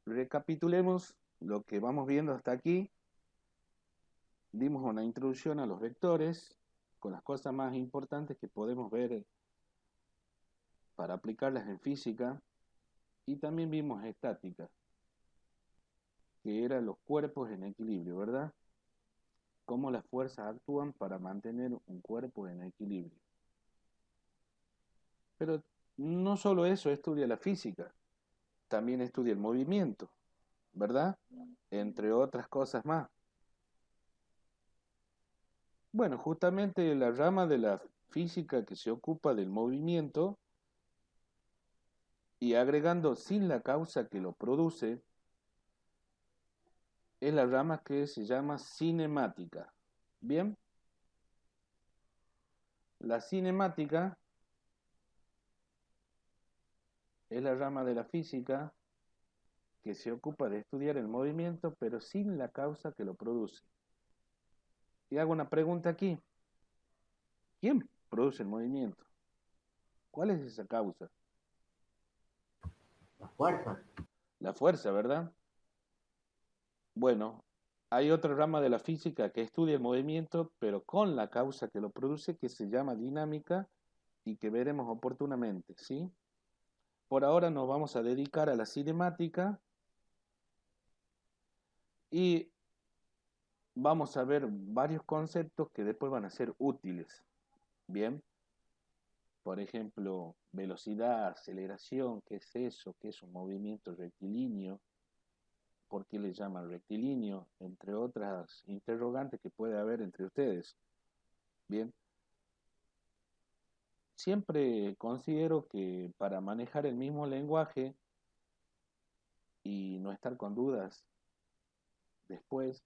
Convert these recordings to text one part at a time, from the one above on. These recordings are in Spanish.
Recapitulemos lo que vamos viendo hasta aquí. Dimos una introducción a los vectores con las cosas más importantes que podemos ver para aplicarlas en física. Y también vimos estática, que eran los cuerpos en equilibrio, ¿verdad? Cómo las fuerzas actúan para mantener un cuerpo en equilibrio. Pero no solo eso estudia la física, también estudia el movimiento, ¿verdad? Entre otras cosas más. Bueno, justamente la rama de la física que se ocupa del movimiento y agregando sin la causa que lo produce, es la rama que se llama cinemática. Bien, la cinemática es la rama de la física que se ocupa de estudiar el movimiento, pero sin la causa que lo produce. Y hago una pregunta aquí. ¿Quién produce el movimiento? ¿Cuál es esa causa? La fuerza. La fuerza, ¿verdad? Bueno, hay otra rama de la física que estudia el movimiento, pero con la causa que lo produce, que se llama dinámica y que veremos oportunamente, ¿sí? Por ahora nos vamos a dedicar a la cinemática y vamos a ver varios conceptos que después van a ser útiles. Bien, por ejemplo, velocidad, aceleración, ¿qué es eso? ¿Qué es un movimiento rectilíneo? ¿Por qué le llaman rectilíneo? Entre otras interrogantes que puede haber entre ustedes. Bien, siempre considero que para manejar el mismo lenguaje y no estar con dudas después,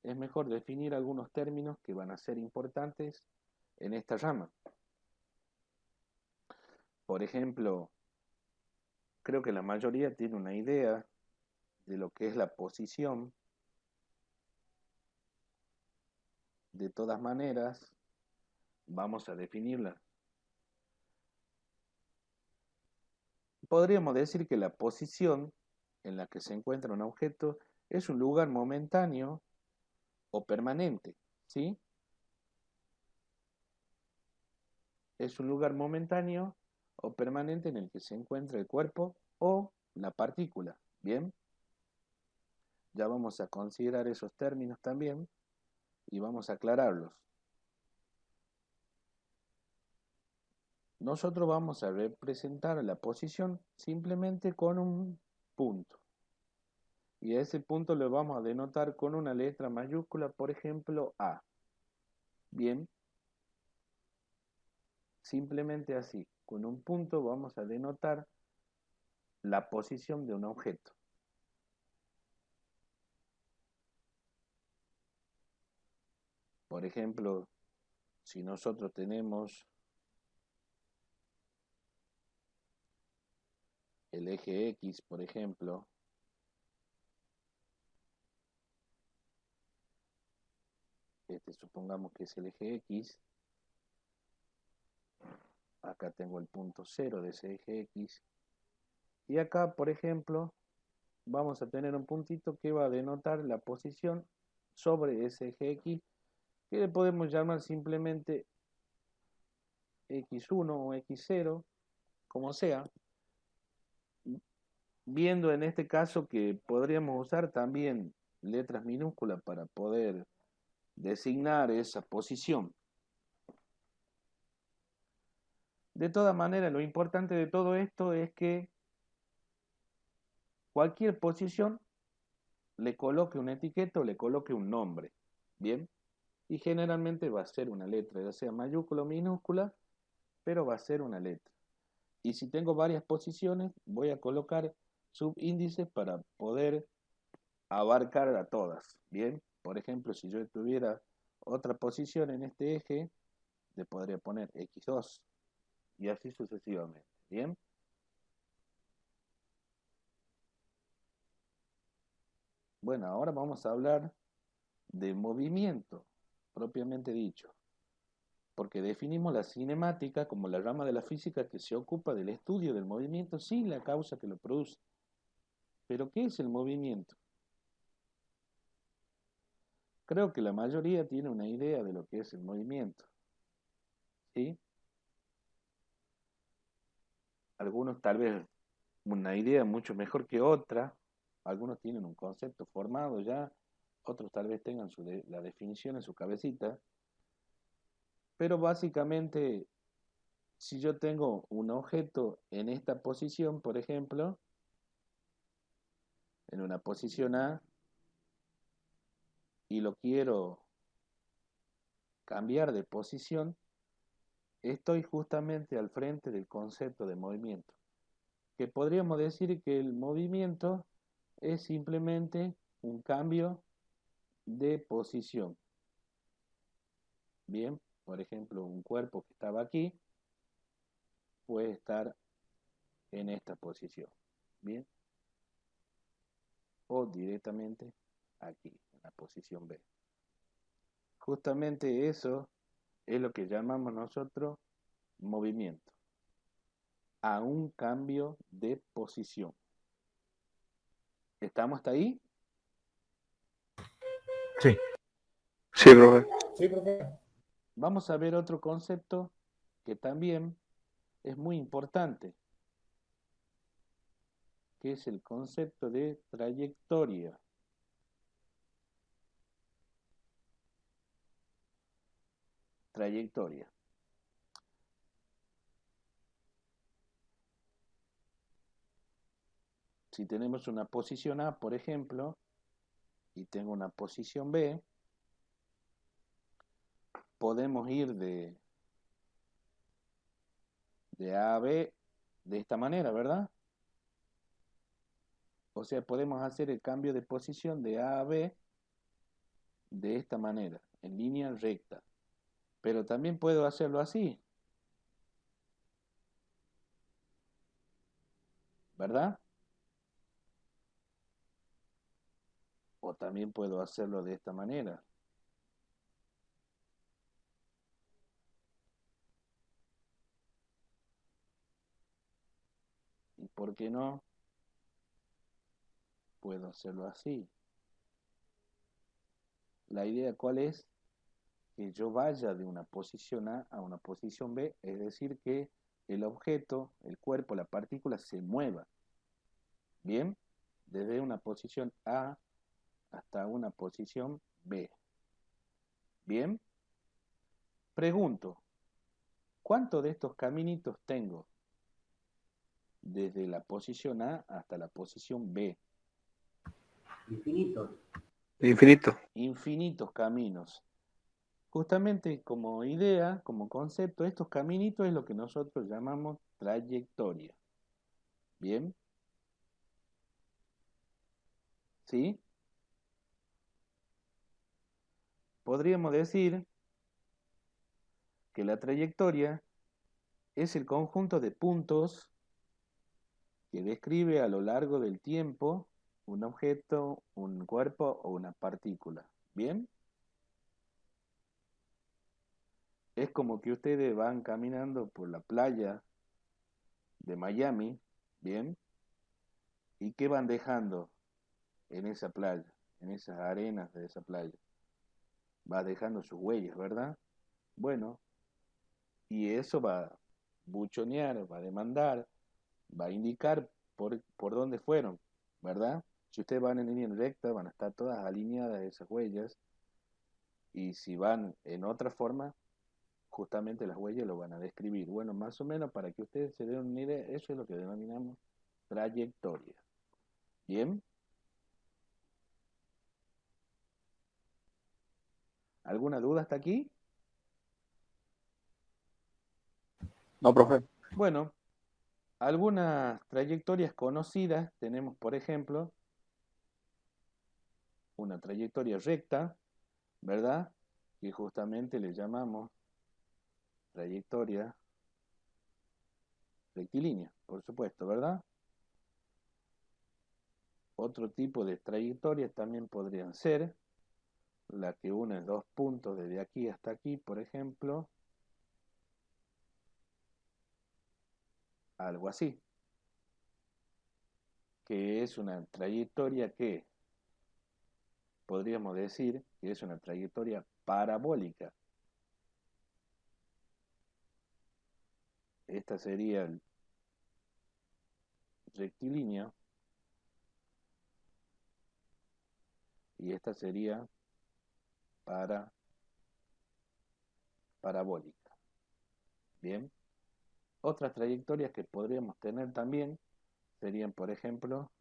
es mejor definir algunos términos que van a ser importantes en esta rama. Por ejemplo, creo que la mayoría tiene una idea de lo que es la posición. De todas maneras, vamos a definirla. Podríamos decir que la posición en la que se encuentra un objeto es un lugar momentáneo o permanente, ¿sí? Es un lugar momentáneo o permanente en el que se encuentra el cuerpo o la partícula, ¿bien? Ya vamos a considerar esos términos también y vamos a aclararlos. Nosotros vamos a representar la posición simplemente con un punto. Y a ese punto lo vamos a denotar con una letra mayúscula, por ejemplo, A. Bien, simplemente así, con un punto vamos a denotar la posición de un objeto. Por ejemplo, si nosotros tenemos el eje X, por ejemplo, supongamos que es el eje X, acá tengo el punto 0 de ese eje X, y acá, por ejemplo, vamos a tener un puntito que va a denotar la posición sobre ese eje X, que le podemos llamar simplemente X1 o X0, como sea, viendo en este caso que podríamos usar también letras minúsculas para poder designar esa posición. De todas maneras, lo importante de todo esto es que cualquier posición le coloque una etiqueta o le coloque un nombre, ¿bien? Y generalmente va a ser una letra, ya sea mayúscula o minúscula, pero va a ser una letra. Y si tengo varias posiciones, voy a colocar subíndices para poder abarcar a todas, ¿bien? Por ejemplo, si yo tuviera otra posición en este eje, le podría poner X2 y así sucesivamente, ¿bien? Bueno, ahora vamos a hablar de movimiento, propiamente dicho, porque definimos la cinemática como la rama de la física que se ocupa del estudio del movimiento sin la causa que lo produce. Pero ¿qué es el movimiento? Creo que la mayoría tiene una idea de lo que es el movimiento, ¿sí? Algunos tal vez una idea mucho mejor que otra, algunos tienen un concepto formado ya, otros tal vez tengan la definición en su cabecita, pero básicamente si yo tengo un objeto en esta posición, por ejemplo, en una posición A, y lo quiero cambiar de posición, estoy justamente al frente del concepto de movimiento, que podríamos decir que el movimiento es simplemente un cambio de posición. Bien, por ejemplo, un cuerpo que estaba aquí puede estar en esta posición. Bien, o directamente aquí, en la posición B. Justamente eso es lo que llamamos nosotros movimiento, a un cambio de posición. ¿Estamos hasta ahí? Sí. Sí, profe. Sí, profe. Vamos a ver otro concepto que también es muy importante, que es el concepto de trayectoria. Trayectoria. Si tenemos una posición A, por ejemplo, y tengo una posición B, podemos ir de A a B de esta manera, ¿verdad? O sea, podemos hacer el cambio de posición de A a B de esta manera, en línea recta. Pero también puedo hacerlo así, ¿verdad? O también puedo hacerlo de esta manera. ¿Y por qué no? Puedo hacerlo así. La idea, ¿cuál es? Que yo vaya de una posición A una posición B, es decir, que el objeto, el cuerpo, la partícula se mueva. ¿Bien? Desde una posición A hasta una posición B. ¿Bien? Pregunto, ¿cuántos de estos caminitos tengo desde la posición A hasta la posición B? Infinitos. Infinito. Infinitos caminos. Justamente como idea, como concepto, estos caminitos es lo que nosotros llamamos trayectoria. ¿Bien? ¿Sí? Podríamos decir que la trayectoria es el conjunto de puntos que describe a lo largo del tiempo un objeto, un cuerpo o una partícula. ¿Bien? Es como que ustedes van caminando por la playa de Miami, ¿bien? ¿Y qué van dejando en esa playa, en esas arenas de esa playa? Va dejando sus huellas, ¿verdad? Bueno, y eso va a buchonear, va a demandar, va a indicar por dónde fueron, ¿verdad? Si ustedes van en línea recta, van a estar todas alineadas esas huellas, y si van en otra forma, justamente las huellas lo van a describir. Bueno, más o menos para que ustedes se den una idea, eso es lo que denominamos trayectoria. ¿Bien? ¿Alguna duda hasta aquí? No, profe. Bueno, algunas trayectorias conocidas tenemos, por ejemplo, una trayectoria recta, ¿verdad? Que justamente le llamamos trayectoria rectilínea, por supuesto, ¿verdad? Otro tipo de trayectorias también podrían ser la que une dos puntos desde aquí hasta aquí, por ejemplo, algo así. que es una trayectoria que podríamos decir que es una trayectoria parabólica. Esta sería el rectilíneo y esta sería parabólica. Bien. Otras trayectorias que podríamos tener también serían, por ejemplo,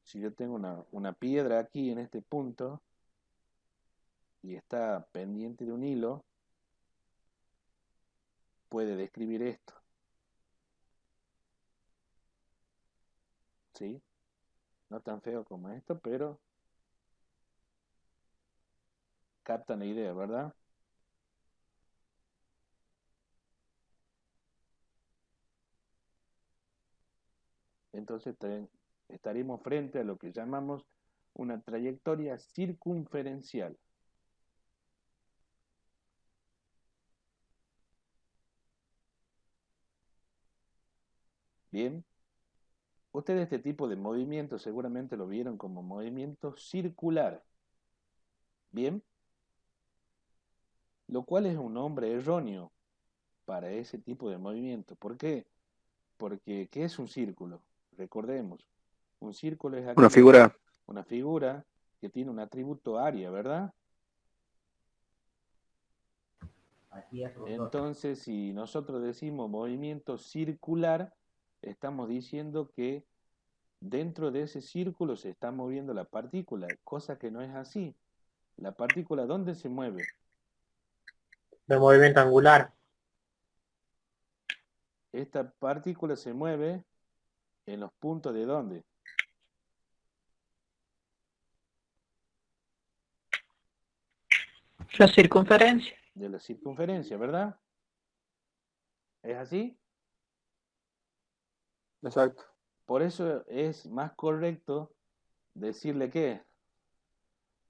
si yo tengo una piedra aquí en este punto y está pendiente de un hilo, puede describir esto. ¿Sí? No tan feo como esto, pero captan la idea, ¿verdad? Entonces estaríamos frente a lo que llamamos una trayectoria circunferencial. Bien, ustedes este tipo de movimiento seguramente lo vieron como movimiento circular. Bien, lo cual es un nombre erróneo para ese tipo de movimiento. ¿Por qué? Porque, ¿qué es un círculo? Recordemos, un círculo es Una aquella, figura. una figura que tiene un atributo área, ¿verdad? Entonces, si nosotros decimos movimiento circular, estamos diciendo que dentro de ese círculo se está moviendo la partícula, cosa que no es así. ¿La partícula dónde se mueve? De movimiento angular. Esta partícula se mueve en los puntos de dónde? La circunferencia. De la circunferencia, ¿verdad? ¿Es así? Exacto. Por eso es más correcto decirle que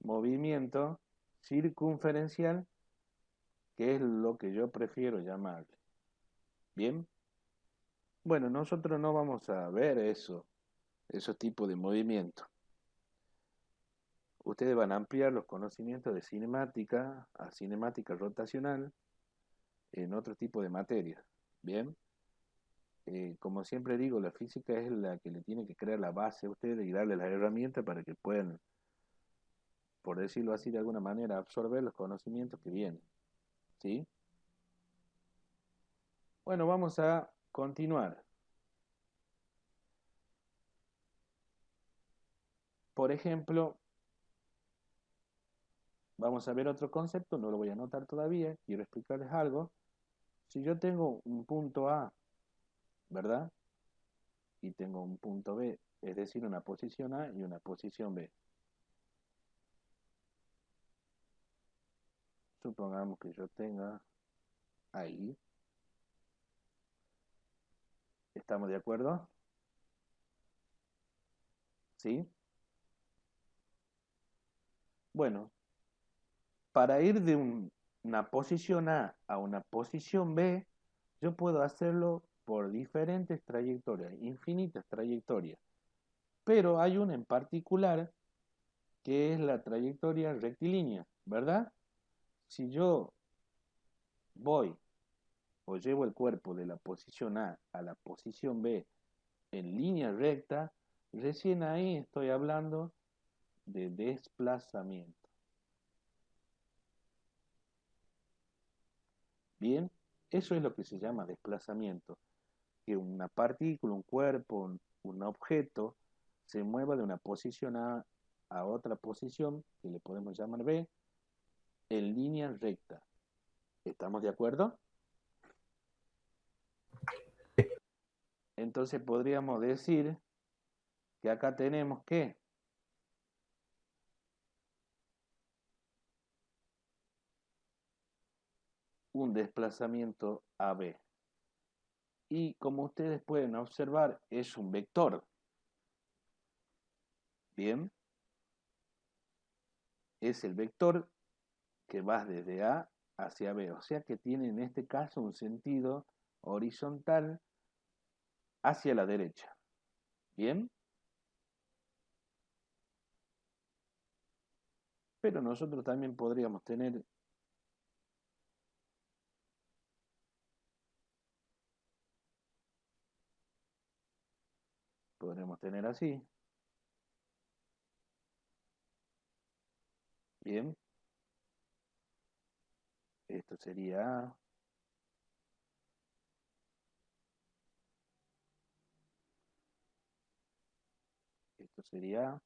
movimiento circunferencial, que es lo que yo prefiero llamarle. ¿Bien? Bueno, nosotros no vamos a ver esos tipos de movimiento. Ustedes van a ampliar los conocimientos de cinemática a cinemática rotacional en otro tipo de materia. ¿Bien? Como siempre digo, la física es la que le tiene que crear la base a ustedes y darle las herramientas para que puedan, por decirlo así de alguna manera, absorber los conocimientos que vienen. ¿Sí? Bueno, vamos a continuar. Por ejemplo, vamos a ver otro concepto, no lo voy a anotar todavía, quiero explicarles algo. Si yo tengo un punto A, ¿verdad? Y tengo un punto B, es decir, una posición A y una posición B. Supongamos que yo tenga ahí. ¿Estamos de acuerdo? ¿Sí? Bueno, para ir de una posición A una posición B, yo puedo hacerlo por diferentes trayectorias, infinitas trayectorias. Pero hay una en particular que es la trayectoria rectilínea, ¿verdad? Si yo voy o llevo el cuerpo de la posición A la posición B en línea recta, recién ahí estoy hablando de desplazamiento. Bien, eso es lo que se llama desplazamiento, que una partícula, un cuerpo, un objeto se mueva de una posición a otra posición, que le podemos llamar B, en línea recta. ¿Estamos de acuerdo? Entonces podríamos decir que acá tenemos que un desplazamiento AB. Y como ustedes pueden observar, es un vector. Bien, es el vector que va desde A hacia B. O sea que tiene en este caso un sentido horizontal hacia la derecha. Bien, Pero nosotros también podríamos tener así. Bien. Esto sería A. Esto sería A.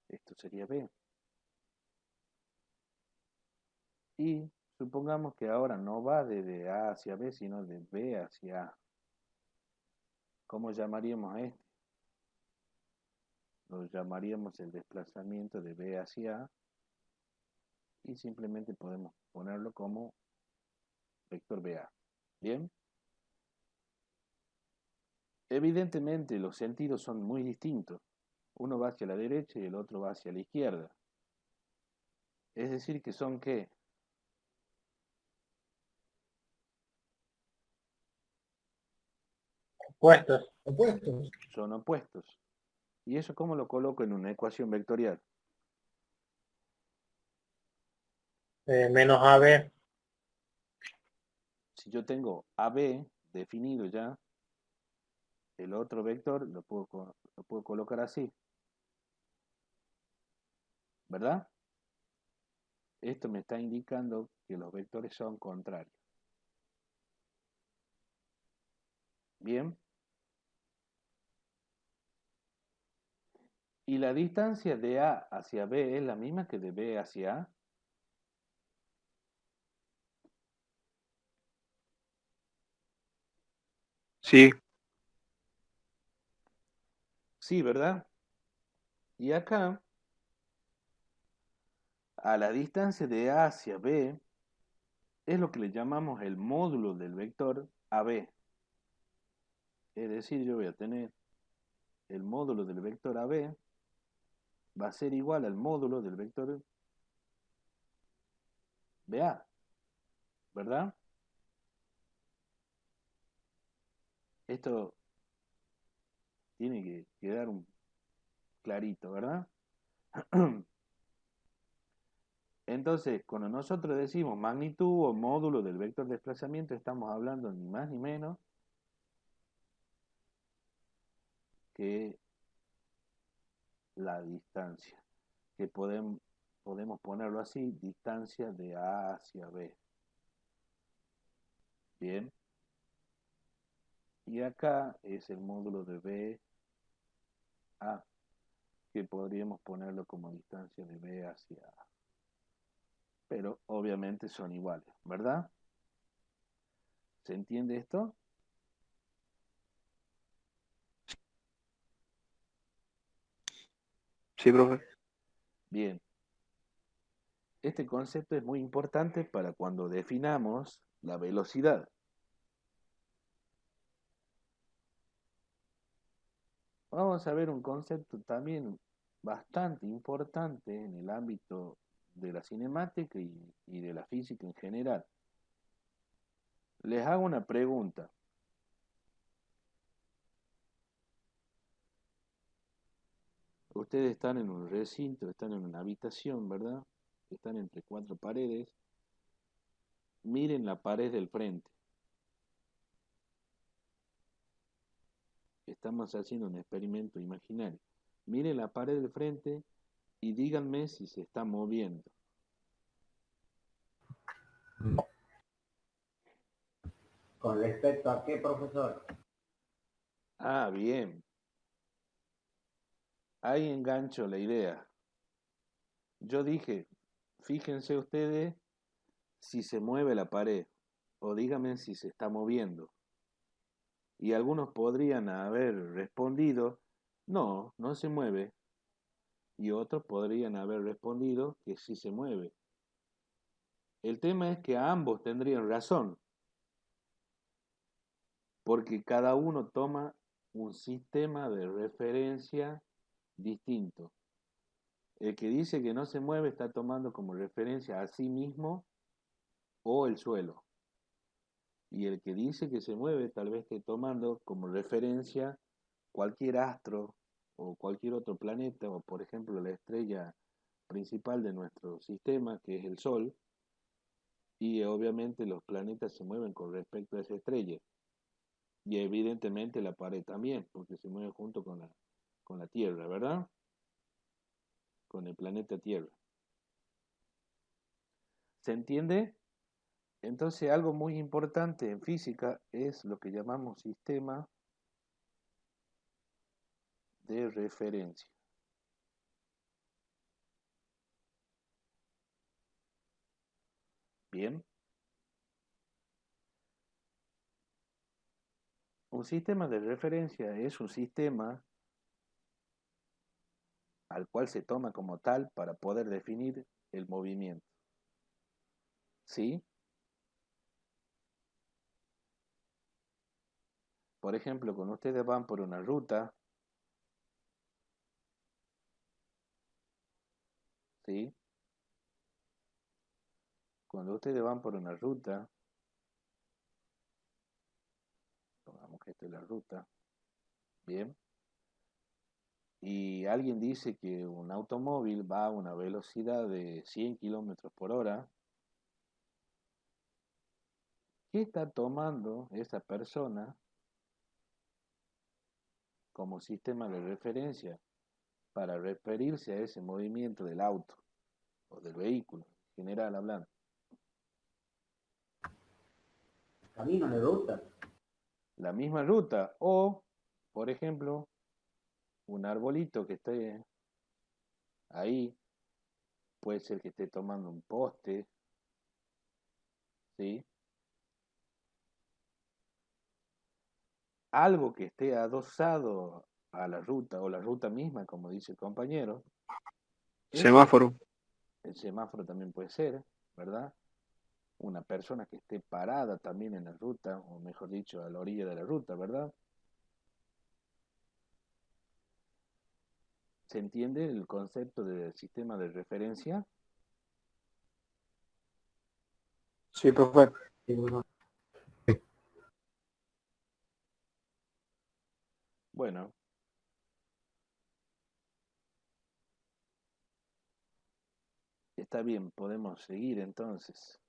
Esto sería B. Y supongamos que ahora no va de A hacia B, sino de B hacia A. ¿Cómo llamaríamos a este? Lo llamaríamos el desplazamiento de B hacia A y simplemente podemos ponerlo como vector BA. ¿Bien? Evidentemente los sentidos son muy distintos. Uno va hacia la derecha y el otro va hacia la izquierda. Es decir, que son ¿qué? Opuestos. Opuestos. Son opuestos. ¿Y eso cómo lo coloco en una ecuación vectorial? Menos AB. Si yo tengo AB definido ya, el otro vector lo puedo colocar así. ¿Verdad? Esto me está indicando que los vectores son contrarios. Bien. ¿Y la distancia de A hacia B es la misma que de B hacia A? Sí, Sí, ¿verdad? Y acá, a la distancia de A hacia B, es lo que le llamamos el módulo del vector AB. Es decir, yo voy a tener el módulo del vector AB va a ser igual al módulo del vector BA, ¿verdad? Esto tiene que quedar clarito, ¿verdad? Entonces, cuando nosotros decimos magnitud o módulo del vector de desplazamiento, estamos hablando ni más ni menos que la distancia, que podemos ponerlo así, distancia de A hacia B. Bien. Y acá es el módulo de B A, que podríamos ponerlo como distancia de B hacia A. Pero obviamente son iguales, ¿verdad? ¿Se entiende esto? sí, profe. Bien. Este concepto es muy importante para cuando definamos la velocidad. Vamos a ver un concepto también bastante importante en el ámbito de la cinemática y de la física en general. Les hago una pregunta. Ustedes están en un recinto, están en una habitación, ¿verdad? Están entre cuatro paredes. Miren la pared del frente. Estamos haciendo un experimento imaginario. Miren la pared del frente y díganme si se está moviendo. ¿Con respecto a qué, profesor? Ah, bien. Ahí engancho la idea. Yo dije, fíjense ustedes si se mueve la pared o díganme si se está moviendo. Y algunos podrían haber respondido, no, no se mueve. Y otros podrían haber respondido que sí se mueve. El tema es que ambos tendrían razón, porque cada uno toma un sistema de referencia distinto. El que dice que no se mueve está tomando como referencia a sí mismo o el suelo. Y el que dice que se mueve tal vez esté tomando como referencia cualquier astro o cualquier otro planeta, o por ejemplo la estrella principal de nuestro sistema, que es el Sol, y obviamente los planetas se mueven con respecto a esa estrella. Y evidentemente la pared también, porque se mueve junto con la Tierra, ¿verdad? Con el planeta Tierra. ¿Se entiende? Entonces algo muy importante en física es lo que llamamos sistema de referencia. Bien. Un sistema de referencia es un sistema al cual se toma como tal para poder definir el movimiento. ¿Sí? Por ejemplo, cuando ustedes van por una ruta, ¿sí? Cuando ustedes van por una ruta, pongamos que esta es la ruta, bien, y alguien dice que un automóvil va a una velocidad de 100 kilómetros por hora, ¿qué está tomando esa persona como sistema de referencia para referirse a ese movimiento del auto o del vehículo, en general hablando? Camino de ruta. La misma ruta o, por ejemplo, un arbolito que esté ahí, puede ser que esté tomando un poste, ¿sí? Algo que esté adosado a la ruta o la ruta misma, como dice el compañero. Semáforo. El semáforo también puede ser, ¿verdad? Una persona que esté parada también en la ruta, o mejor dicho, a la orilla de la ruta, ¿verdad? ¿Se entiende el concepto del sistema de referencia? Sí, profe. Sí, profesor. Bueno, está bien, podemos seguir entonces.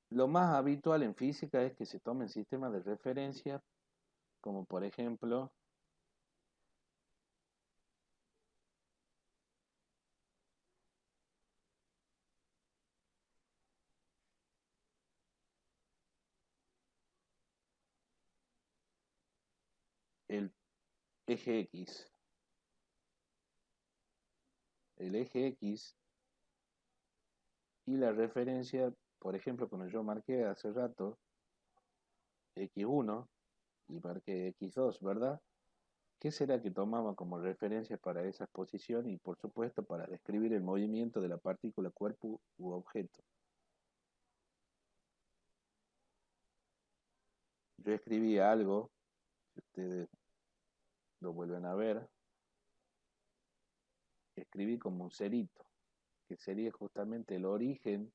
Lo más habitual en física es que se tomen sistemas de referencia, como por ejemplo el eje X. El eje X y la referencia, por ejemplo, cuando yo marqué hace rato X1 y marqué X2, ¿verdad? ¿Qué será que tomaba como referencia para esa posición y por supuesto para describir el movimiento de la partícula, cuerpo u objeto? Yo escribí algo, si ustedes lo vuelven a ver, escribí como un cerito, que sería justamente el origen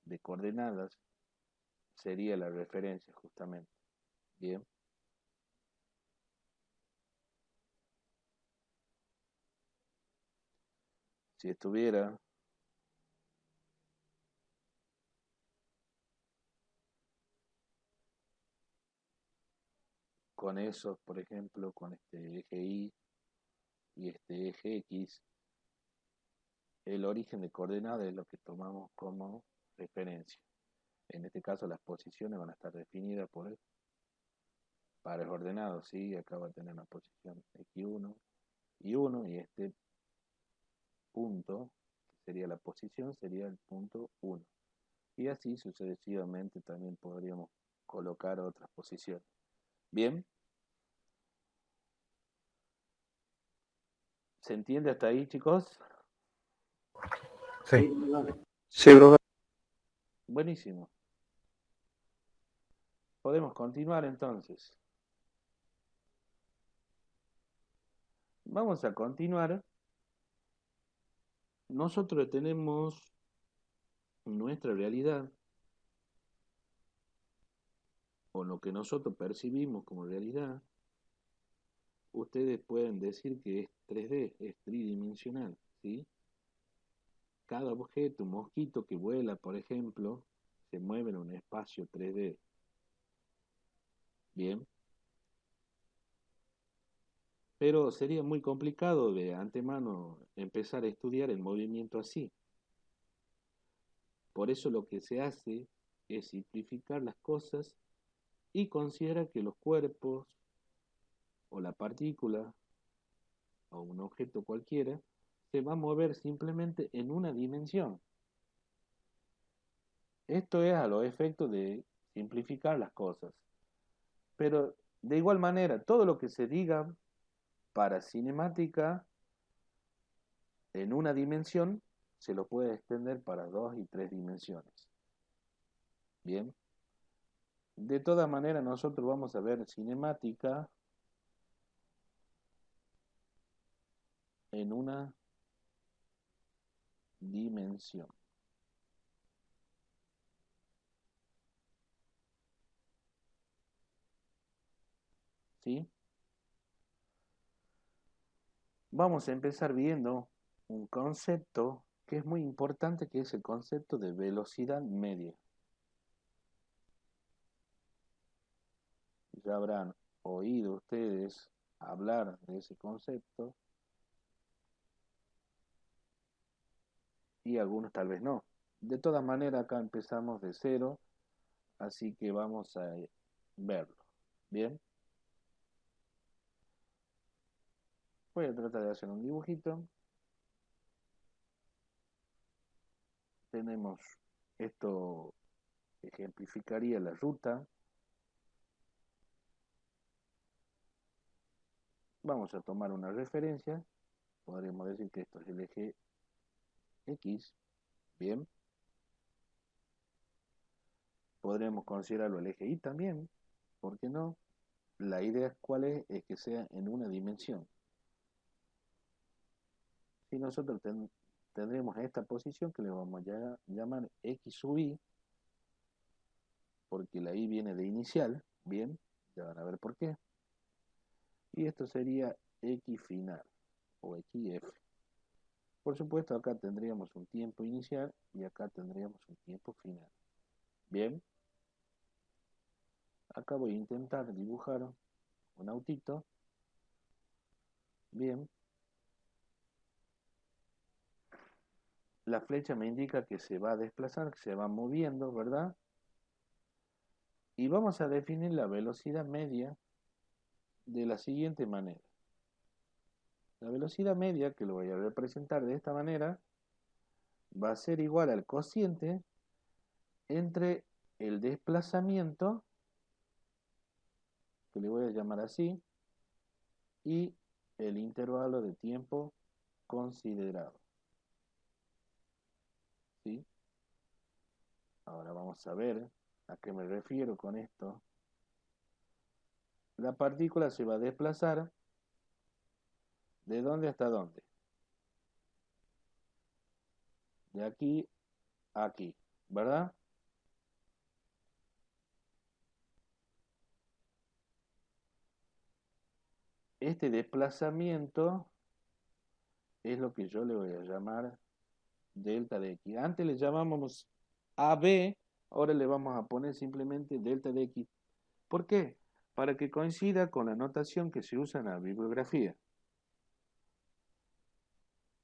de coordenadas, sería la referencia justamente. Bien. Si estuviera con eso, por ejemplo, con este eje Y y este eje X, el origen de coordenadas es lo que tomamos como referencia. En este caso las posiciones van a estar definidas por pares ordenados, ¿sí? Acá va a tener una posición X1 y 1 y este punto, que sería la posición, sería el punto 1. Y así sucesivamente también podríamos colocar otras posiciones. Bien, ¿se entiende hasta ahí, chicos? Sí, Sí. profesor. Sí, profe. Buenísimo. Podemos continuar entonces. Vamos a continuar. Nosotros tenemos nuestra realidad, o lo que nosotros percibimos como realidad, ustedes pueden decir que es 3D, es tridimensional, ¿sí? Cada objeto, un mosquito que vuela, por ejemplo, se mueve en un espacio 3D. Bien. Pero sería muy complicado de antemano empezar a estudiar el movimiento así. Por eso lo que se hace es simplificar las cosas y considera que los cuerpos o la partícula o un objeto cualquiera se va a mover simplemente en una dimensión. Esto es a los efectos de simplificar las cosas. Pero de igual manera, todo lo que se diga para cinemática en una dimensión se lo puede extender para 2 y 3 dimensiones. Bien. De todas maneras, nosotros vamos a ver cinemática en una dimensión. ¿Sí? Vamos a empezar viendo un concepto que es muy importante, que es el concepto de velocidad media. Ya habrán oído ustedes hablar de ese concepto y algunos tal vez no. De todas maneras, acá empezamos de cero, así que vamos a verlo. Bien. Voy a tratar de hacer un dibujito. Tenemos esto, ejemplificaría la ruta. Vamos a tomar una referencia. Podríamos decir que esto es el eje X. Bien. Podremos considerarlo el eje Y también. ¿Por qué no? La idea cuál es que sea en una dimensión. Si nosotros tendremos esta posición que le vamos a llamar X sub Y, porque la Y viene de inicial, bien, ya van a ver por qué. Y esto sería X final, o XF. Por supuesto, acá tendríamos un tiempo inicial y acá tendríamos un tiempo final. Bien. Acá voy a intentar dibujar un autito. Bien. La flecha me indica que se va a desplazar, que se va moviendo, ¿verdad? Y vamos a definir la velocidad media de la siguiente manera. La velocidad media, que lo voy a representar de esta manera, va a ser igual al cociente entre el desplazamiento, que le voy a llamar así, y el intervalo de tiempo considerado. ¿Sí? Ahora vamos a ver a qué me refiero con esto. La partícula se va a desplazar ¿de dónde hasta dónde? De aquí a aquí, ¿verdad? Este desplazamiento es lo que yo le voy a llamar delta de x. Antes le llamábamos AB, ahora le vamos a poner simplemente delta de x. ¿Por qué? Para que coincida con la notación que se usa en la bibliografía.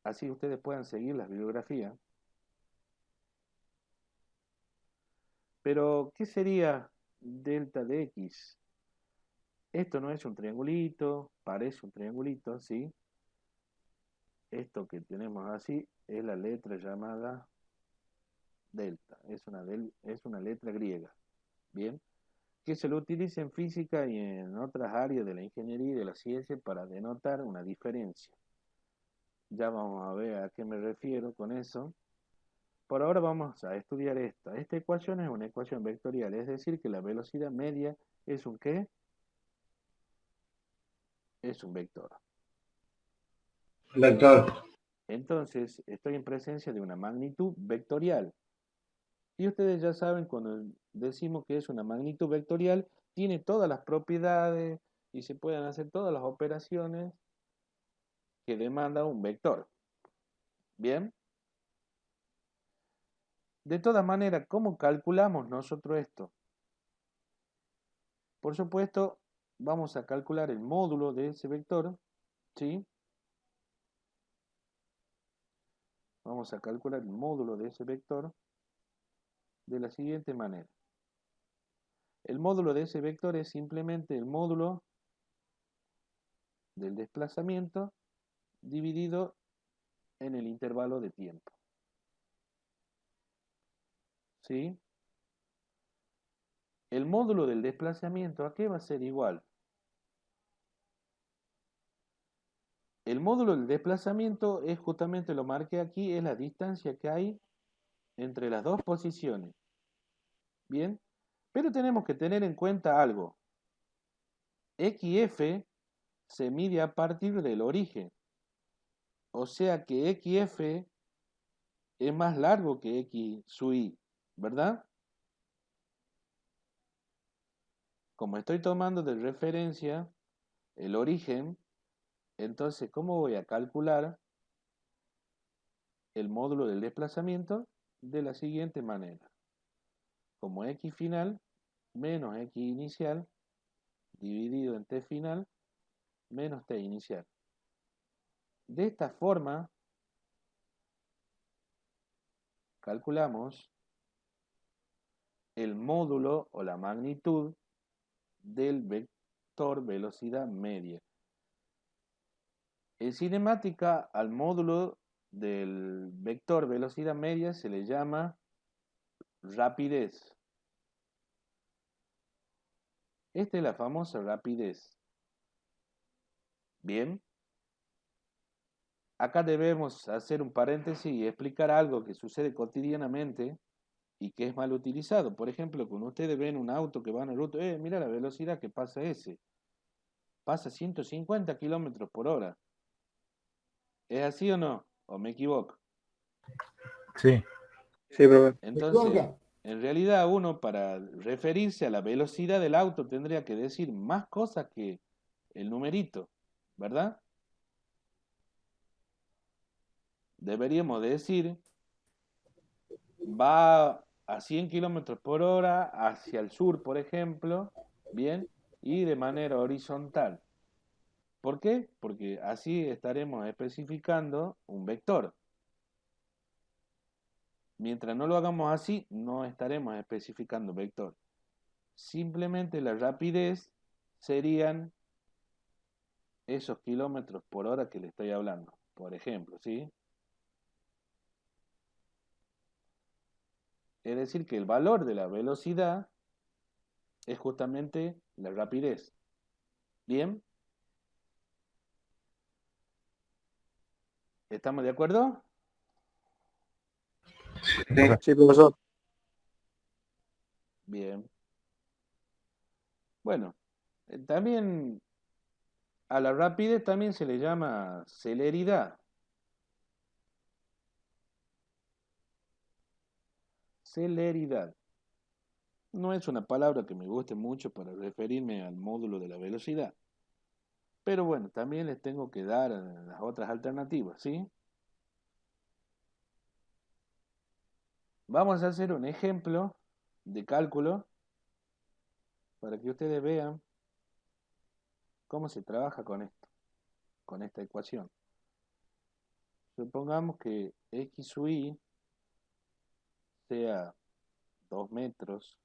Así ustedes puedan seguir la bibliografía. Pero, ¿qué sería delta de x? Esto no es un triangulito, parece un triangulito, ¿sí? Esto que tenemos así es la letra llamada delta, es una letra griega, ¿bien? Que se lo utiliza en física y en otras áreas de la ingeniería y de la ciencia para denotar una diferencia. Ya vamos a ver a qué me refiero con eso. Por ahora vamos a estudiar esta. Esta ecuación es una ecuación vectorial, es decir, que la velocidad media es un ¿qué? Es un vector. Vector. Entonces, estoy en presencia de una magnitud vectorial. Y ustedes ya saben, cuando decimos que es una magnitud vectorial, tiene todas las propiedades y se pueden hacer todas las operaciones que demanda un vector. Bien. De todas maneras, ¿cómo calculamos nosotros esto? Por supuesto, vamos a calcular el módulo de ese vector, ¿sí? Vamos a calcular el módulo de ese vector de la siguiente manera. El módulo de ese vector es simplemente el módulo del desplazamiento dividido en el intervalo de tiempo. ¿Sí? El módulo del desplazamiento, ¿a qué va a ser igual? El módulo del desplazamiento es justamente, lo marqué aquí, es la distancia que hay entre las dos posiciones. Bien, pero tenemos que tener en cuenta algo. XF se mide a partir del origen. O sea que XF es más largo que X sub I, ¿verdad? Como estoy tomando de referencia el origen, entonces, ¿cómo voy a calcular el módulo del desplazamiento? De la siguiente manera. Como X final menos X inicial dividido en T final menos T inicial. De esta forma, calculamos el módulo o la magnitud del vector velocidad media. En cinemática, al módulo del vector velocidad media se le llama rapidez. Esta es la famosa rapidez. Bien. Acá debemos hacer un paréntesis y explicar algo que sucede cotidianamente y que es mal utilizado. Por ejemplo, cuando ustedes ven un auto que va en el ruta, mira la velocidad que pasa ese. Pasa 150 kilómetros por hora. ¿Es así o no? ¿O me equivoco? Sí. Sí, profe. Entonces, en realidad uno para referirse a la velocidad del auto tendría que decir más cosas que el numerito, ¿verdad? Deberíamos decir, va a 100 kilómetros por hora hacia el sur, por ejemplo, ¿bien? Y de manera horizontal. ¿Por qué? Porque así estaremos especificando un vector. Mientras no lo hagamos así, no estaremos especificando vector. Simplemente la rapidez serían esos kilómetros por hora que le estoy hablando, por ejemplo, ¿sí? Es decir, que el valor de la velocidad es justamente la rapidez. ¿Bien? ¿Estamos de acuerdo? Sí, profesor. Bien. Bueno, también a la rapidez también se le llama celeridad. Celeridad. No es una palabra que me guste mucho para referirme al módulo de la velocidad. Pero bueno, también les tengo que dar las otras alternativas, ¿sí? Vamos a hacer un ejemplo de cálculo para que ustedes vean cómo se trabaja con esto, con esta ecuación. Supongamos que X sub I sea 2 metros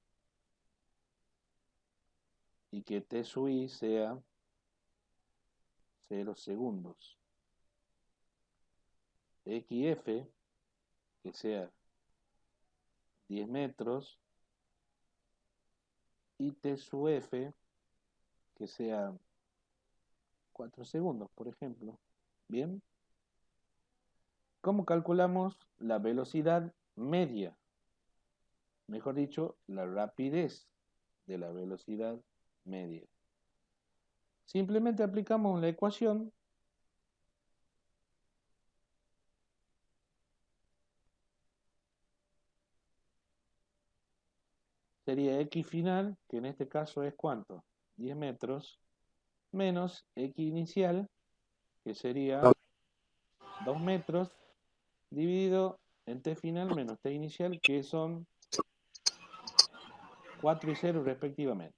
y que T sub I sea 0 segundos. XF, que sea 10 metros, y T sub F, que sea 4 segundos, por ejemplo. ¿Bien? ¿Cómo calculamos la velocidad media? Mejor dicho, la rapidez de la velocidad media. Simplemente aplicamos la ecuación sería X final, que en este caso es ¿cuánto? 10 metros, menos x inicial, que sería 2 metros, dividido en t final menos t inicial, que son 4 y 0 respectivamente.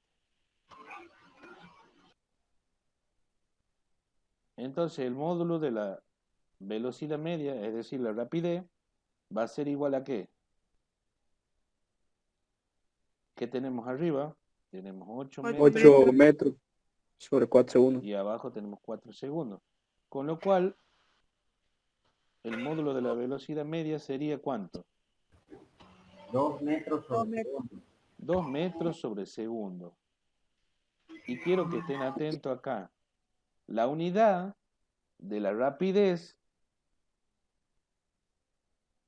Entonces el módulo de la velocidad media, es decir, la rapidez, va a ser igual a ¿qué? ¿Qué tenemos arriba? Tenemos 8 metros 8 metros sobre 4 segundos. y abajo tenemos 4 segundos. Con lo cual, el módulo de la velocidad media sería ¿cuánto? 2 metros sobre segundo. 2 metros sobre segundo. Y quiero que estén atentos acá. La unidad de la rapidez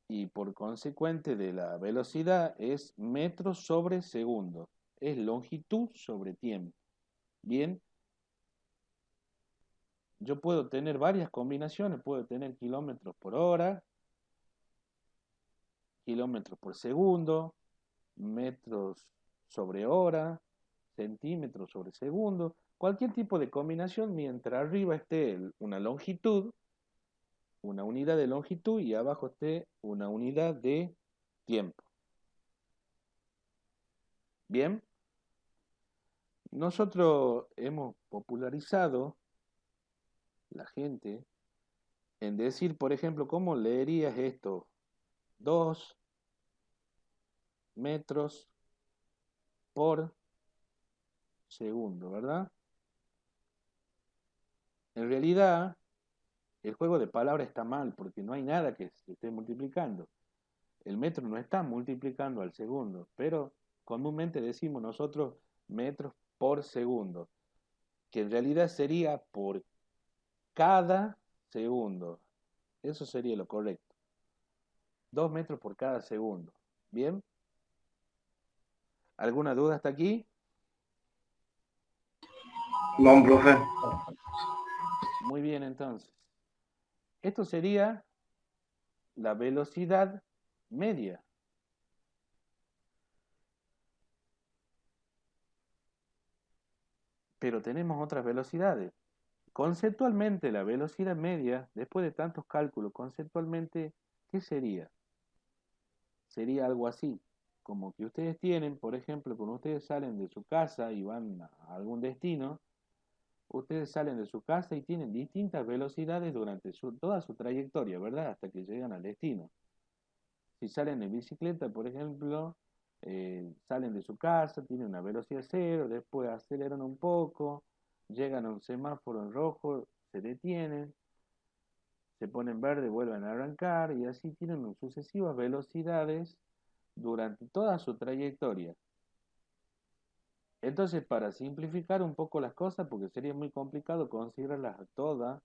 y por consecuente de la velocidad es metros sobre segundo. Es longitud sobre tiempo. Bien. Yo puedo tener varias combinaciones. Puedo tener kilómetros por hora, kilómetros por segundo, metros sobre hora, centímetros sobre segundo. Cualquier tipo de combinación mientras arriba esté una longitud, una unidad de longitud y abajo esté una unidad de tiempo. Bien. Nosotros hemos popularizado la gente en decir, por ejemplo, ¿cómo leerías esto? 2 metros por segundo, ¿verdad? En realidad, el juego de palabras está mal porque no hay nada que se esté multiplicando. El metro no está multiplicando al segundo, pero comúnmente decimos nosotros metros por segundo, que en realidad sería por cada segundo. Eso sería lo correcto. 2 metros por cada segundo. ¿Bien? ¿Alguna duda hasta aquí? No, profe. Muy bien, entonces. Esto sería la velocidad media. Pero tenemos otras velocidades. Conceptualmente, la velocidad media, después de tantos cálculos, conceptualmente, ¿qué sería? Sería algo así, como que ustedes tienen, por ejemplo, cuando ustedes salen de su casa y van a algún destino, ustedes salen de su casa y tienen distintas velocidades durante toda su trayectoria, ¿verdad? Hasta que llegan al destino. Si salen en bicicleta, por ejemplo, salen de su casa, tienen una velocidad cero, después aceleran un poco, llegan a un semáforo en rojo, se detienen, se ponen verde, vuelven a arrancar y así tienen sucesivas velocidades durante toda su trayectoria. Entonces, para simplificar un poco las cosas, porque sería muy complicado considerarlas todas,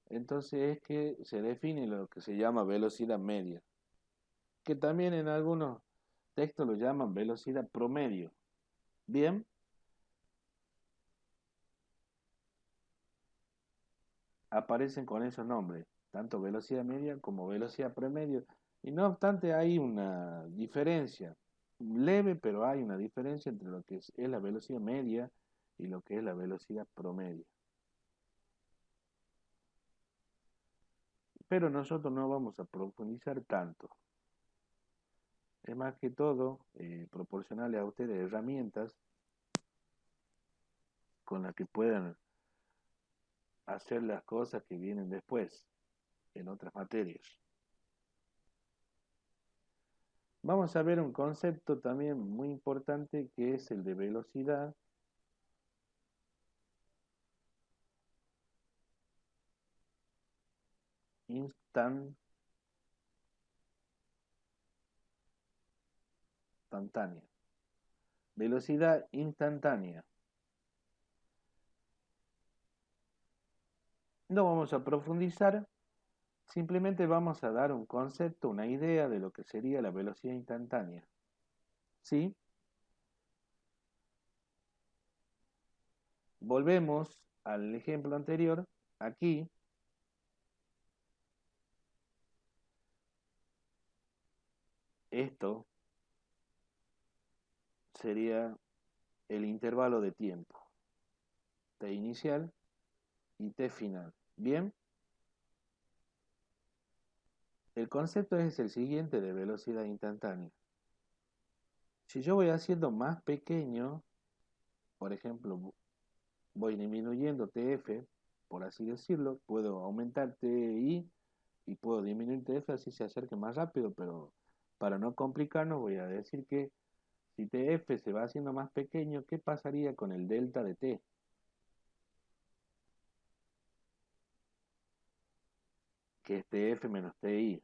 entonces es que se define lo que se llama velocidad media, que también en algunos textos lo llaman velocidad promedio. Bien, aparecen con esos nombres, tanto velocidad media como velocidad promedio. Y no obstante hay una diferencia, leve, pero hay una diferencia entre lo que es la velocidad media y lo que es la velocidad promedio. Pero nosotros no vamos a profundizar tanto. Es más que todo proporcionarle a ustedes herramientas con las que puedan hacer las cosas que vienen después en otras materias. Vamos a ver un concepto también muy importante que es el de velocidad instantánea. Velocidad instantánea. No vamos a profundizar, simplemente vamos a dar un concepto, una idea de lo que sería la velocidad instantánea. ¿Sí? Volvemos al ejemplo anterior. Aquí esto sería el intervalo de tiempo. T inicial y T final. Bien. El concepto es el siguiente de velocidad instantánea. Si yo voy haciendo más pequeño, por ejemplo, voy disminuyendo TF, por así decirlo, puedo aumentar TI y puedo disminuir TF, así se acerque más rápido, pero para no complicarnos voy a decir que si TF se va haciendo más pequeño, ¿qué pasaría con el delta de T? Que es TF menos TI.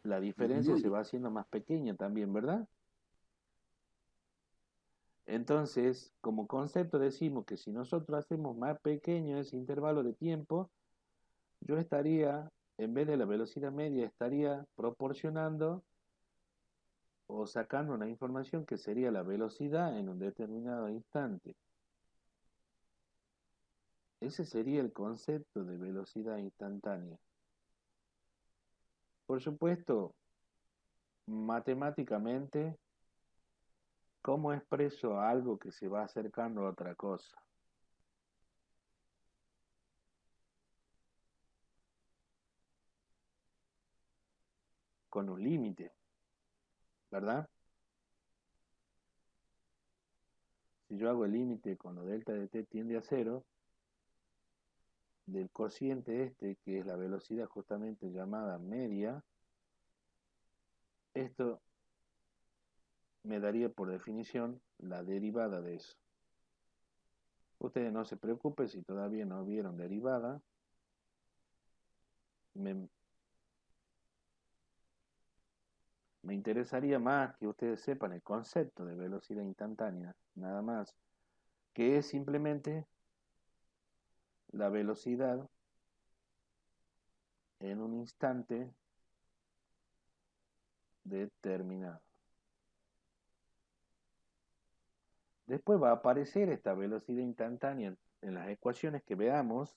La diferencia se va haciendo más pequeña también, ¿verdad? Entonces, como concepto decimos que si nosotros hacemos más pequeño ese intervalo de tiempo, yo estaría, en vez de la velocidad media, estaría proporcionando o sacando una información que sería la velocidad en un determinado instante. Ese sería el concepto de velocidad instantánea. Por supuesto, matemáticamente, ¿cómo expreso algo que se va acercando a otra cosa? Con un límite, ¿verdad? Si yo hago el límite cuando delta de t tiende a 0, del cociente este, que es la velocidad justamente llamada media, esto me daría por definición la derivada de eso. Ustedes no se preocupen si todavía no vieron derivada. Me interesaría más que ustedes sepan el concepto de velocidad instantánea, nada más, que es simplemente la velocidad en un instante determinado. Después va a aparecer esta velocidad instantánea en las ecuaciones que veamos,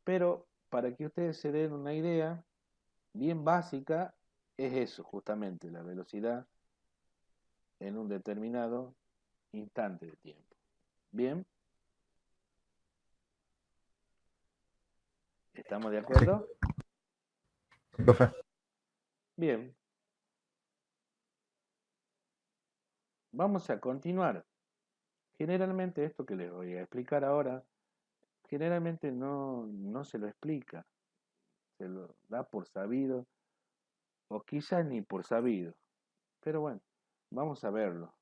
pero para que ustedes se den una idea bien básica, es eso justamente, la velocidad en un determinado instante de tiempo. ¿Bien? ¿Estamos de acuerdo? Sí, profe. Bien. Vamos a continuar. Generalmente esto que les voy a explicar ahora, generalmente no se lo explica, se lo da por sabido, o quizás ni por sabido. Pero bueno, vamos a verlo.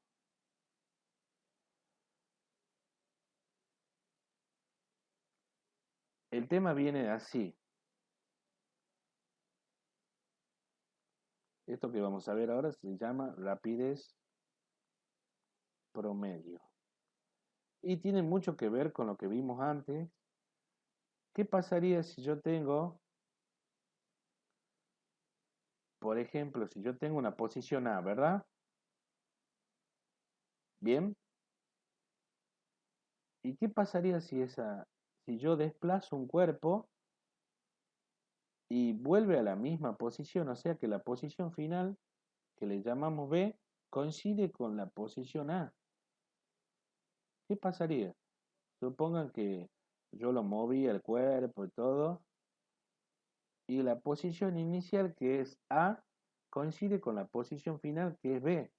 El tema viene así. Esto que vamos a ver ahora se llama rapidez promedio. Y tiene mucho que ver con lo que vimos antes. ¿Qué pasaría si yo tengo, por ejemplo, si yo tengo una posición A, ¿verdad? Bien. ¿Y qué pasaría si yo desplazo un cuerpo y vuelve a la misma posición? O sea que la posición final, que le llamamos B, coincide con la posición A. ¿Qué pasaría? Supongan que yo lo moví el cuerpo y todo, y la posición inicial, que es A, coincide con la posición final, que es B.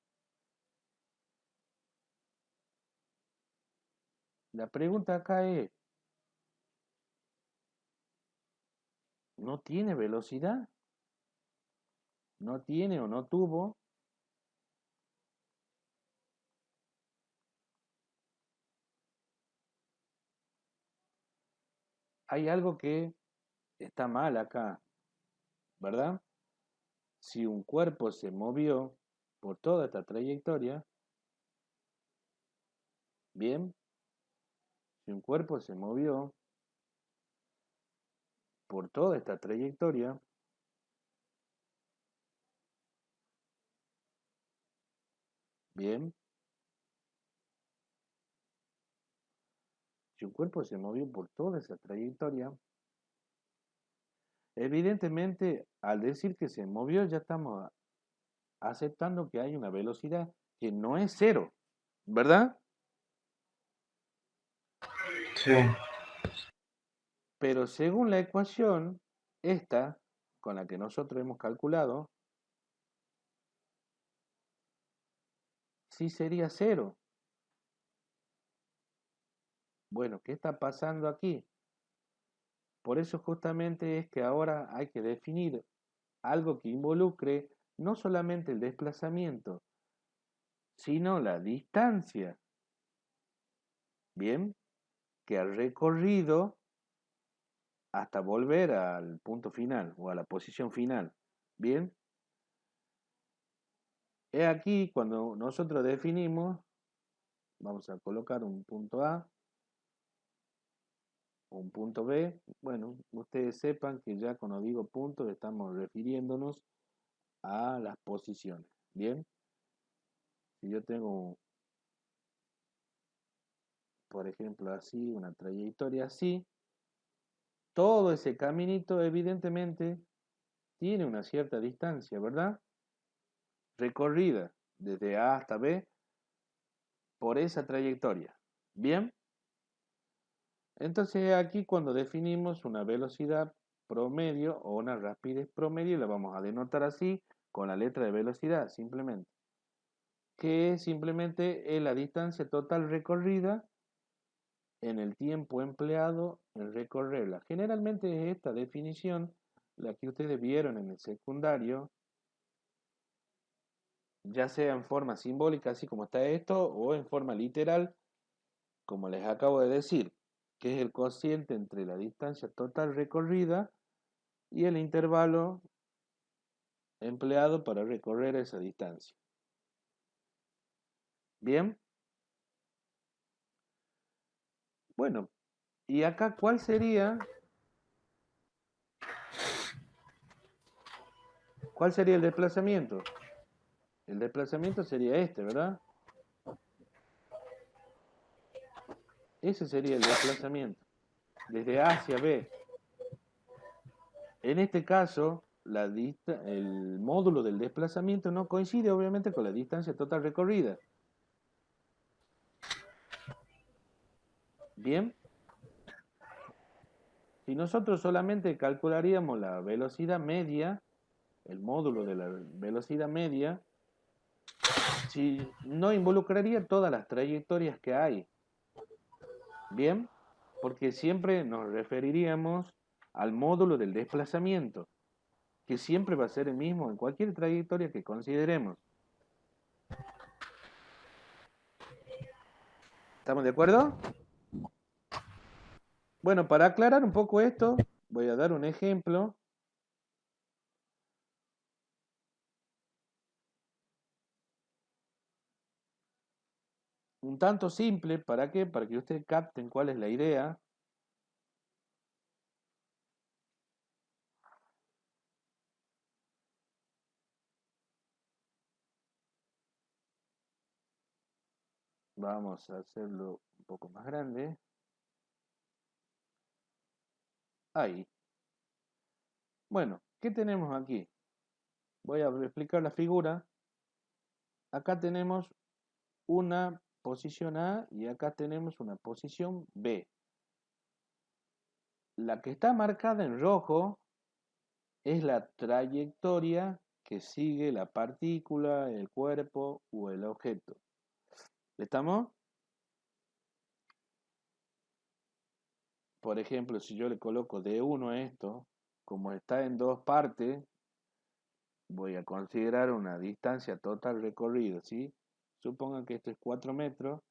La pregunta acá es, ¿no tiene velocidad? ¿No tiene o no tuvo? Hay algo que está mal acá, ¿verdad? Si un cuerpo se movió por toda esta trayectoria, bien, si un cuerpo se movió por toda esta trayectoria, bien, si un cuerpo se movió por toda esa trayectoria, evidentemente al decir que se movió ya estamos aceptando que hay una velocidad que no es cero, ¿verdad? Sí. Pero según la ecuación, esta, con la que nosotros hemos calculado, sí sería 0. Bueno, ¿qué está pasando aquí? Por eso justamente es que ahora hay que definir algo que involucre no solamente el desplazamiento, sino la distancia, ¿bien? Que ha recorrido hasta volver al punto final o a la posición final, ¿bien? He aquí cuando nosotros definimos, vamos a colocar un punto A, un punto B. Bueno, ustedes sepan que ya cuando digo punto estamos refiriéndonos a las posiciones, ¿bien? Si yo tengo, por ejemplo, así, una trayectoria así, todo ese caminito evidentemente tiene una cierta distancia, ¿verdad? Recorrida desde A hasta B por esa trayectoria. ¿Bien? Entonces aquí cuando definimos una velocidad promedio o una rapidez promedio, la vamos a denotar así con la letra de velocidad simplemente, que simplemente es la distancia total recorrida en el tiempo empleado en recorrerla. Generalmente es esta definición la que ustedes vieron en el secundario, ya sea en forma simbólica, así como está esto, o en forma literal, como les acabo de decir, que es el cociente entre la distancia total recorrida y el intervalo empleado para recorrer esa distancia. Bien, bueno, y acá ¿cuál sería el desplazamiento? El desplazamiento sería este, ¿verdad? Ese sería el desplazamiento, desde A hacia B. En este caso, el módulo del desplazamiento no coincide obviamente con la distancia total recorrida. Bien, si nosotros solamente calcularíamos la velocidad media, el módulo de la velocidad media, si no involucraría todas las trayectorias que hay. Bien, porque siempre nos referiríamos al módulo del desplazamiento, que siempre va a ser el mismo en cualquier trayectoria que consideremos. ¿Estamos de acuerdo? Bueno, para aclarar un poco esto, voy a dar un ejemplo. Un tanto simple, ¿para qué? Para que ustedes capten cuál es la idea. Vamos a hacerlo un poco más grande. Ahí. Bueno, ¿qué tenemos aquí? Voy a explicar la figura. Acá tenemos una posición A y acá tenemos una posición B. La que está marcada en rojo es la trayectoria que sigue la partícula, el cuerpo o el objeto. ¿Estamos? Por ejemplo, si yo le coloco D1 a esto, como está en dos partes, voy a considerar una distancia total recorrida, ¿sí? Supongan que esto es 4 metros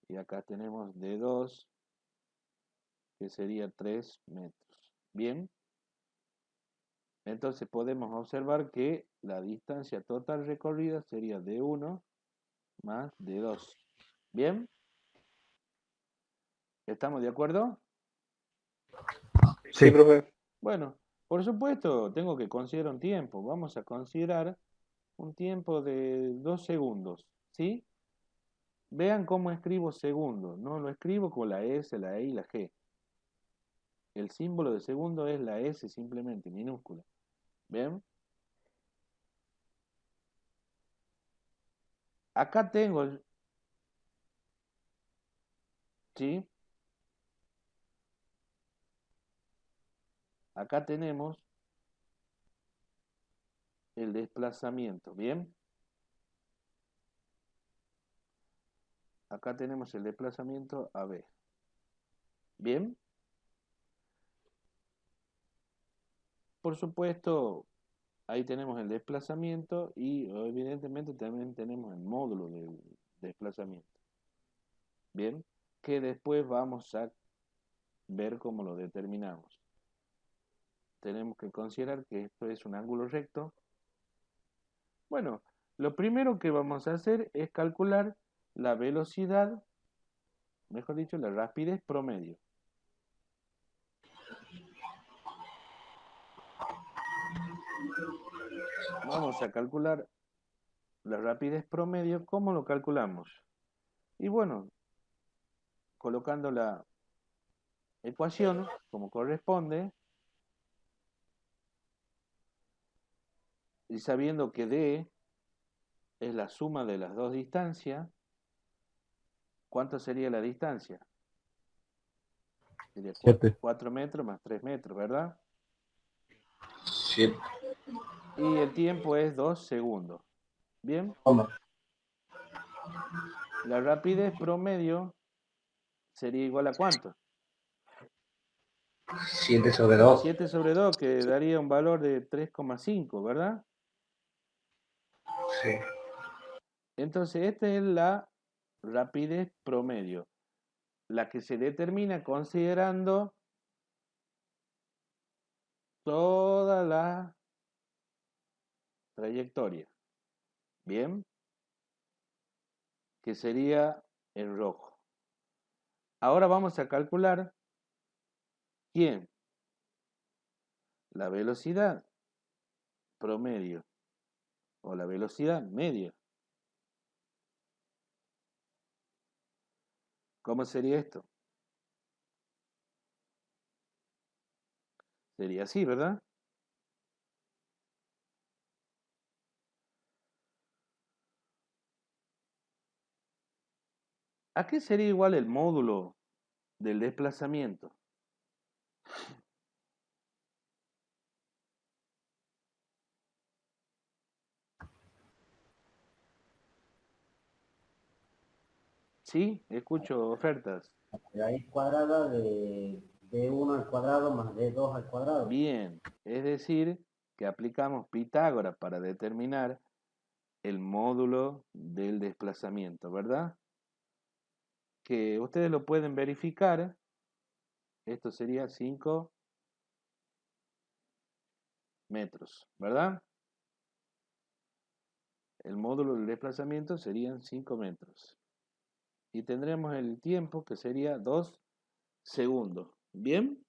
y acá tenemos D2, que sería 3 metros. Bien, entonces podemos observar que la distancia total recorrida sería D1 más D2. Bien, ¿estamos de acuerdo? Sí, profe. Bueno, por supuesto, tengo que considerar un tiempo. Vamos a considerar un tiempo de 2 segundos, ¿sí? Vean cómo escribo segundo. No lo escribo con la S, la E y la G. El símbolo de segundo es la S simplemente, minúscula. ¿Ven? Acá tengo, ¿sí? acá tenemos el desplazamiento, ¿bien? Acá tenemos el desplazamiento AB. ¿Bien? Por supuesto, ahí tenemos el desplazamiento y evidentemente también tenemos el módulo del desplazamiento. ¿Bien? Que después vamos a ver cómo lo determinamos. Tenemos que considerar que esto es un ángulo recto. Bueno, lo primero que vamos a hacer es calcular la velocidad, mejor dicho, la rapidez promedio. Vamos a calcular la rapidez promedio. ¿Cómo lo calculamos? Y bueno, colocando la ecuación como corresponde y sabiendo que D es la suma de las dos distancias, ¿cuánto sería la distancia? Sería 7. 4 metros más 3 metros, ¿verdad? 7. Y el tiempo es 2 segundos. ¿Bien? La rapidez promedio sería igual a ¿cuánto? 7 sobre 2. 7 sobre 2, que daría un valor de 3,5, ¿verdad? Sí. Entonces, esta es la rapidez promedio, la que se determina considerando toda la trayectoria. ¿Bien? Que sería en rojo. Ahora vamos a calcular ¿quién? La velocidad promedio o la velocidad media. ¿Cómo sería esto? Sería así, ¿verdad? ¿A qué sería igual el módulo del desplazamiento? ¿Sí? Escucho ofertas. Raíz cuadrada de D1 al cuadrado más D2 al cuadrado. Bien, es decir, que aplicamos Pitágoras para determinar el módulo del desplazamiento, ¿verdad? Que ustedes lo pueden verificar. Esto sería 5 metros, ¿verdad? El módulo del desplazamiento serían 5 metros. Y tendremos el tiempo que sería 2 segundos. ¿Bien?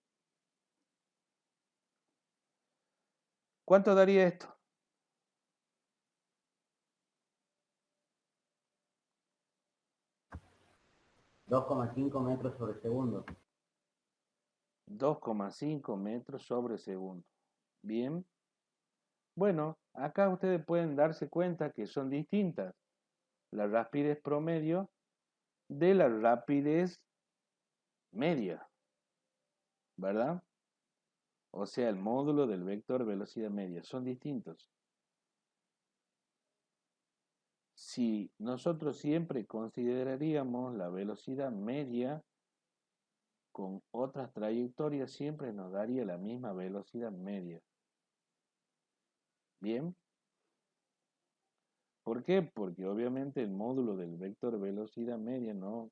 ¿Cuánto daría esto? 2,5 metros sobre segundo. 2,5 metros sobre segundo. Bien. Bueno, acá ustedes pueden darse cuenta que son distintas la rapidez promedio de la rapidez media, ¿verdad? O sea, el módulo del vector velocidad media son distintos. Si nosotros siempre consideraríamos la velocidad media con otras trayectorias, siempre nos daría la misma velocidad media. ¿Bien? ¿Por qué? Porque obviamente el módulo del vector velocidad media no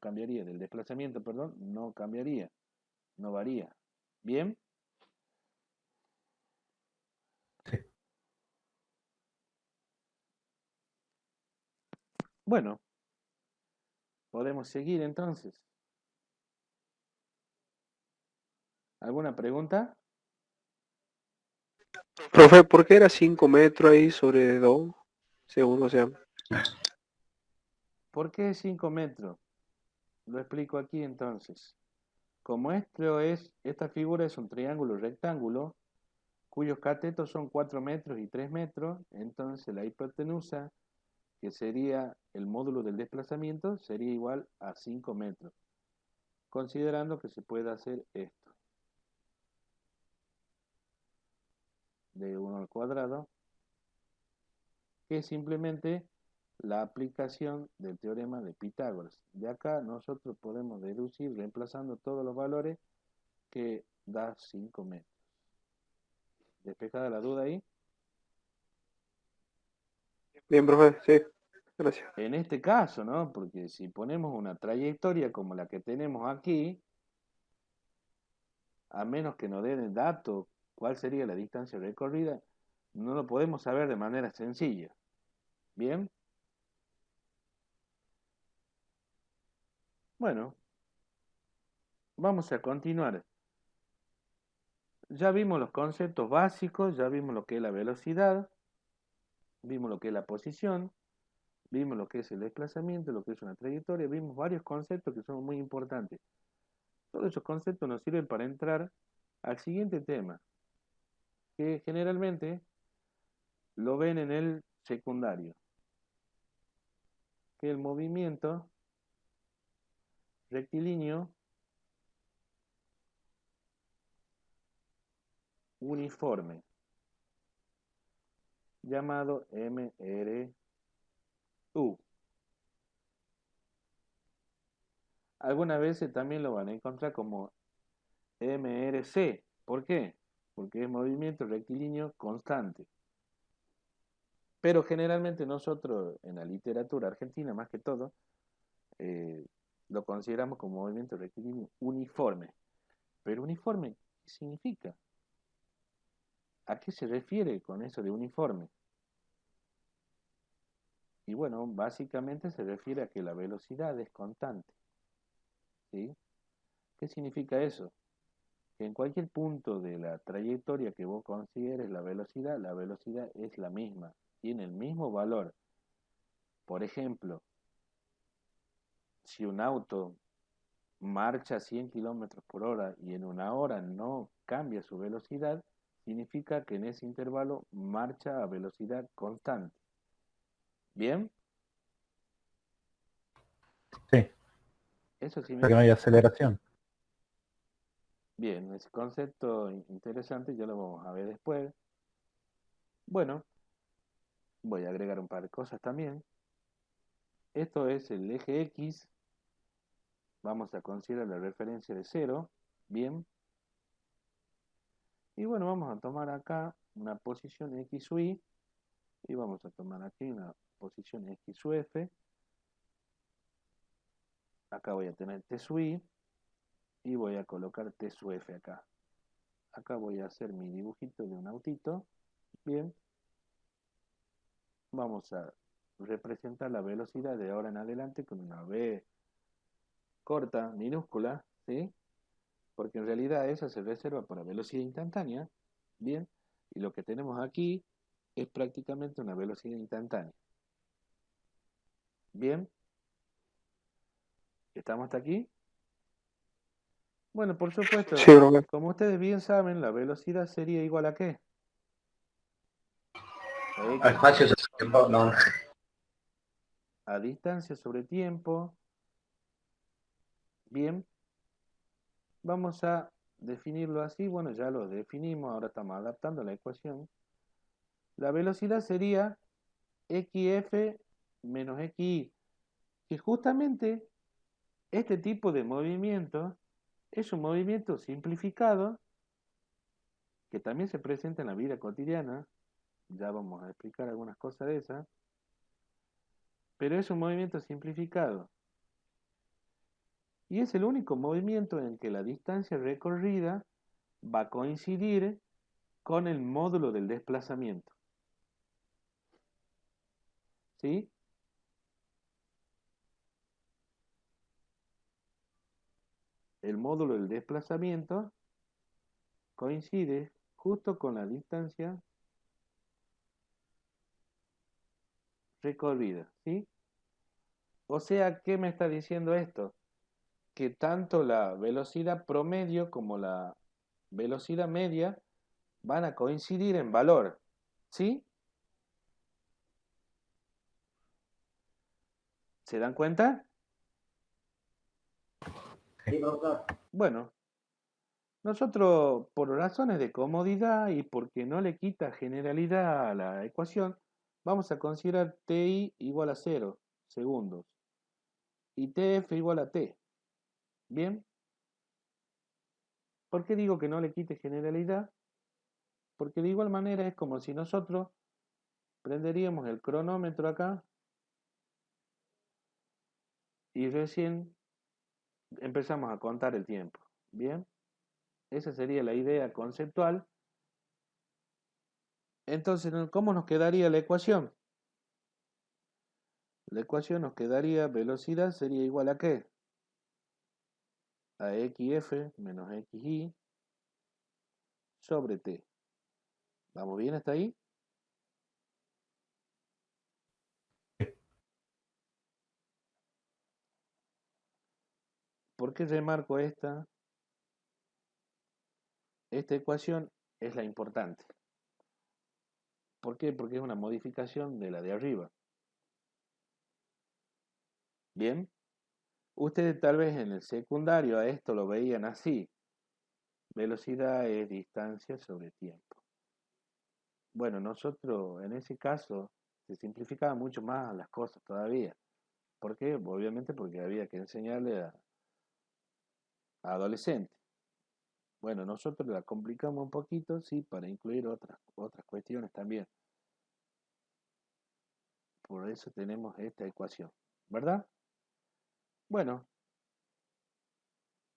cambiaría, del desplazamiento, perdón, no cambiaría, no varía. ¿Bien? Sí. Bueno, podemos seguir entonces. ¿Alguna pregunta? Profe, ¿por qué era 5 metros ahí sobre 2 segundos? O sea, ¿Por qué 5 metros? Lo explico aquí entonces. Como esta figura es un triángulo rectángulo, cuyos catetos son 4 metros y 3 metros, entonces la hipotenusa, que sería el módulo del desplazamiento, sería igual a 5 metros, considerando que se puede hacer esto. de 1 al cuadrado, que es simplemente la aplicación del teorema de Pitágoras. De acá nosotros podemos deducir reemplazando todos los valores que da 5 metros. ¿Despejada la duda ahí? Bien, profe, sí. Gracias. En este caso, ¿no? Porque si ponemos una trayectoria como la que tenemos aquí, a menos que nos den el dato cuál sería la distancia recorrida, no lo podemos saber de manera sencilla. ¿Bien? Bueno, vamos a continuar. Ya vimos los conceptos básicos, ya vimos lo que es la velocidad, vimos lo que es la posición, vimos lo que es el desplazamiento, lo que es una trayectoria, vimos varios conceptos que son muy importantes. Todos esos conceptos nos sirven para entrar al siguiente tema, que generalmente lo ven en el secundario, que es el movimiento rectilíneo uniforme, llamado MRU. Algunas veces también lo van a encontrar como MRC. ¿Por qué? Porque es movimiento rectilíneo constante. Pero generalmente nosotros en la literatura argentina, más que todo, lo consideramos como movimiento rectilíneo uniforme. Pero uniforme, ¿qué significa? ¿A qué se refiere con eso de uniforme? Y bueno, básicamente se refiere a que la velocidad es constante. ¿Sí? ¿Qué significa eso? Que en cualquier punto de la trayectoria que vos consideres la velocidad es la misma, tiene el mismo valor. Por ejemplo, si un auto marcha a 100 kilómetros por hora y en una hora no cambia su velocidad, significa que en ese intervalo marcha a velocidad constante. ¿Bien? Sí, Eso para que no significa... haya aceleración. Bien, ese concepto interesante ya lo vamos a ver después. Bueno, voy a agregar un par de cosas también. Esto es el eje X. Vamos a considerar la referencia de 0. Bien. Y bueno, vamos a tomar acá una posición X u Y. Y vamos a tomar aquí una posición X u F. Acá voy a tener T sub I. Y voy a colocar T sub F acá. Acá voy a hacer mi dibujito de un autito. Bien. Vamos a representar la velocidad de ahora en adelante con una V corta, minúscula, ¿sí? Porque en realidad esa se reserva para velocidad instantánea, ¿bien? Y lo que tenemos aquí es prácticamente una velocidad instantánea. ¿Bien? ¿Estamos hasta aquí? Bueno, por supuesto, Sí, profe. como ustedes bien saben, la velocidad sería igual a ¿qué? A X, Espacio sobre tiempo, no. a distancia sobre tiempo. Bien, vamos a definirlo así. Bueno, ya lo definimos, ahora estamos adaptando la ecuación. La velocidad sería XF menos XY, que justamente este tipo de movimiento es un movimiento simplificado que también se presenta en la vida cotidiana. Ya vamos a explicar algunas cosas de esas. Pero es un movimiento simplificado. Y es el único movimiento en que la distancia recorrida va a coincidir con el módulo del desplazamiento. ¿Sí? El módulo del desplazamiento coincide justo con la distancia recorrida. ¿Sí? O sea, ¿qué me está diciendo esto? Que tanto la velocidad promedio como la velocidad media van a coincidir en valor. ¿Sí? ¿Se dan cuenta? Sí, profesor. Bueno, Nosotros, por razones de comodidad y porque no le quita generalidad a la ecuación, vamos a considerar TI igual a 0 segundos y TF igual a T. ¿Bien? ¿Por qué digo que no le quite generalidad? Porque de igual manera es como si nosotros prenderíamos el cronómetro acá y recién empezamos a contar el tiempo. ¿Bien? Esa sería la idea conceptual. Entonces, ¿cómo nos quedaría la ecuación? La ecuación nos quedaría velocidad sería igual a ¿qué? A xf menos xy sobre t. ¿Vamos bien hasta ahí? ¿Por qué remarco esta? Esta ecuación es la importante. ¿Por qué? Porque es una modificación de la de arriba. Bien. Ustedes tal vez en el secundario a esto lo veían así. Velocidad es distancia sobre tiempo. Bueno, nosotros en ese caso se simplificaban mucho más las cosas todavía. ¿Por qué? Obviamente porque había que enseñarle a adolescentes. Bueno, nosotros la complicamos un poquito, sí, para incluir otras cuestiones también. Por eso tenemos esta ecuación, ¿verdad? Bueno,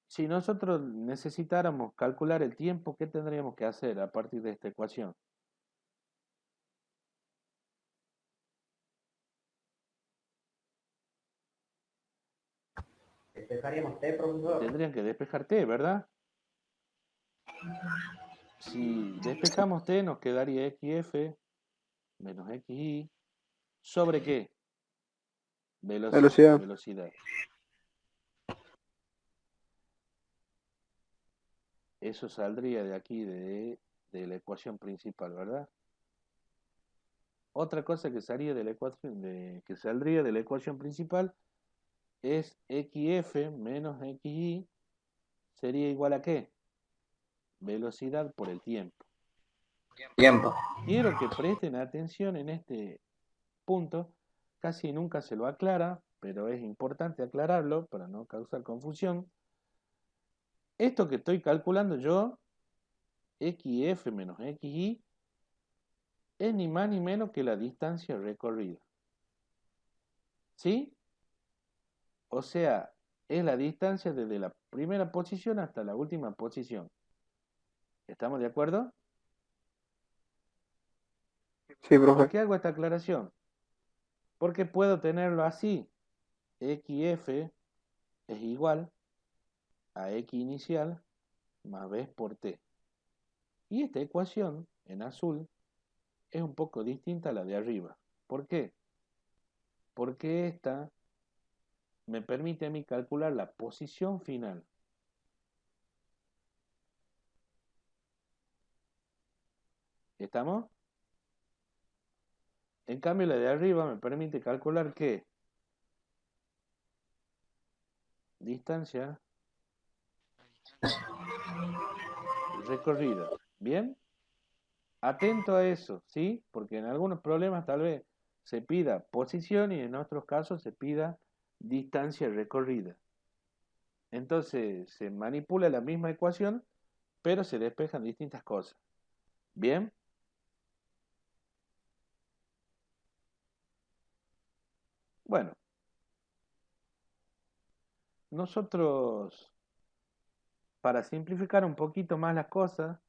si nosotros necesitáramos calcular el tiempo, ¿qué tendríamos que hacer a partir de esta ecuación? ¿Despejaríamos T, profesor? Tendrían que despejar t, ¿verdad? Si despejamos t, nos quedaría xf menos xy sobre ¿qué? Velocidad. Velocidad. Eso saldría de aquí, de la ecuación principal, ¿verdad? Otra cosa que saldría de la ecuación principal es xf menos xy sería igual a ¿qué? Velocidad por el tiempo. Tiempo. Quiero que presten atención en este punto. Casi nunca se lo aclara, pero es importante aclararlo para no causar confusión. Esto que estoy calculando yo, xf menos xy, es ni más ni menos que la distancia recorrida. ¿Sí? O sea, es la distancia desde la primera posición hasta la última posición. ¿Estamos de acuerdo? Sí, ¿Por profe. qué hago esta aclaración? Porque puedo tenerlo así. xf es igual a x inicial más b por t. Y esta ecuación, en azul, es un poco distinta a la de arriba. ¿Por qué? Porque esta me permite a mí calcular la posición final. ¿Estamos? En cambio, la de arriba me permite calcular ¿qué? Distancia recorrida. ¿Bien? Atento a eso, ¿sí? Porque en algunos problemas tal vez se pida posición y en otros casos se pida distancia recorrida. Entonces se manipula la misma ecuación, pero se despejan distintas cosas. ¿Bien? Bueno, nosotros, para simplificar un poquito más las cosas,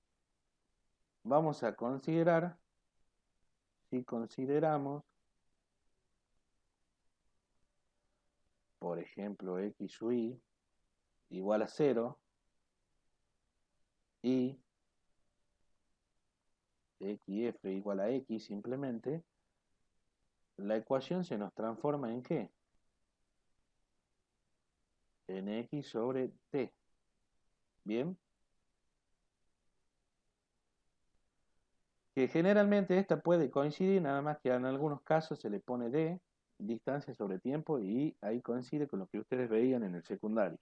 vamos a considerar, si consideramos, por ejemplo, x sub y igual a 0 y xf igual a x simplemente, la ecuación se nos transforma ¿en qué? En x sobre t. ¿Bien? Que generalmente esta puede coincidir, nada más que en algunos casos se le pone d, distancia sobre tiempo, y ahí coincide con lo que ustedes veían en el secundario.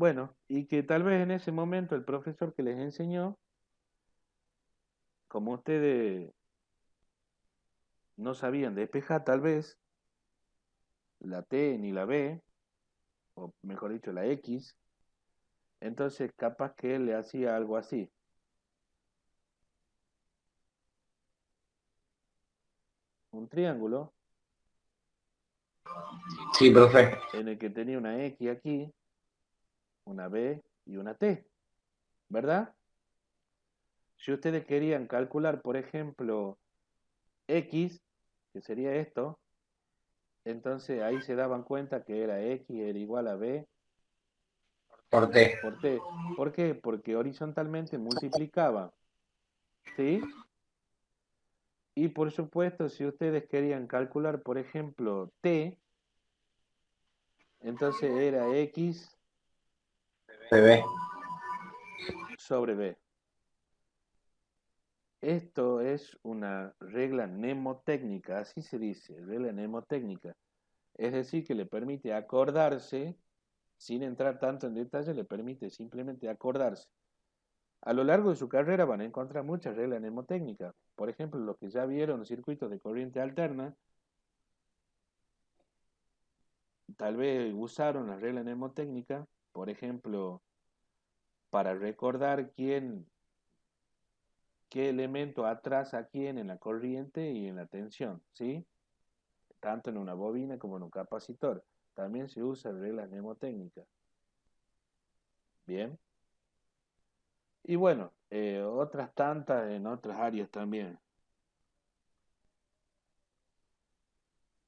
Bueno, y que tal vez en ese momento el profesor que les enseñó, como ustedes no sabían despejar tal vez la T ni la B, o mejor dicho la X, entonces capaz que él le hacía algo así. Un triángulo Sí, profe. en el que tenía una X aquí, una B y una T, ¿verdad? Si ustedes querían calcular, por ejemplo, X, que sería esto, entonces ahí se daban cuenta que era X era igual a B Por T. por T. ¿Por qué? Porque horizontalmente multiplicaba, ¿sí? Y por supuesto, si ustedes querían calcular, por ejemplo, T, entonces era X PB. sobre B. Esto es una regla mnemotécnica, así se dice, regla mnemotécnica. Es decir, que le permite acordarse, sin entrar tanto en detalle, le permite simplemente acordarse. A lo largo de su carrera van a encontrar muchas reglas mnemotécnicas. Por ejemplo, los que ya vieron circuitos de corriente alterna, tal vez usaron la regla mnemotécnica, por ejemplo, para recordar qué elemento atrasa a quién en la corriente y en la tensión, ¿sí? Tanto en una bobina como en un capacitor. También se usa reglas mnemotécnicas. Bien. Y bueno, otras tantas en otras áreas también.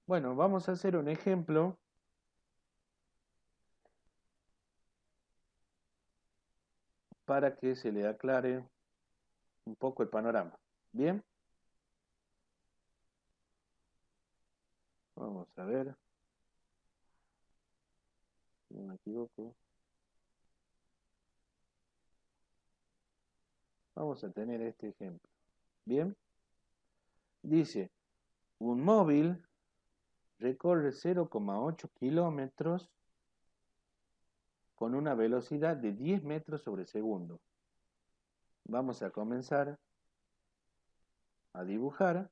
Bueno, vamos a hacer un ejemplo para que se le aclare un poco el panorama. Bien, vamos a ver, si no me equivoco. Vamos a tener este ejemplo. Bien, dice, un móvil recorre 0,8 kilómetros con una velocidad de 10 metros sobre segundo. Vamos a comenzar a dibujar.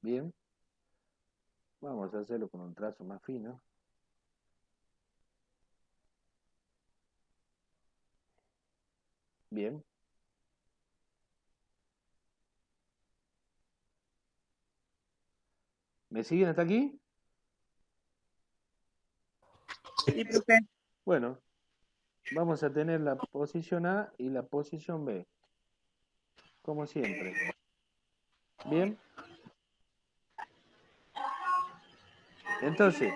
Bien, vamos a hacerlo con un trazo más fino. Bien. ¿Me siguen hasta aquí? Sí, profe. Bueno, vamos a tener la posición A y la posición B, como siempre. Bien. Entonces,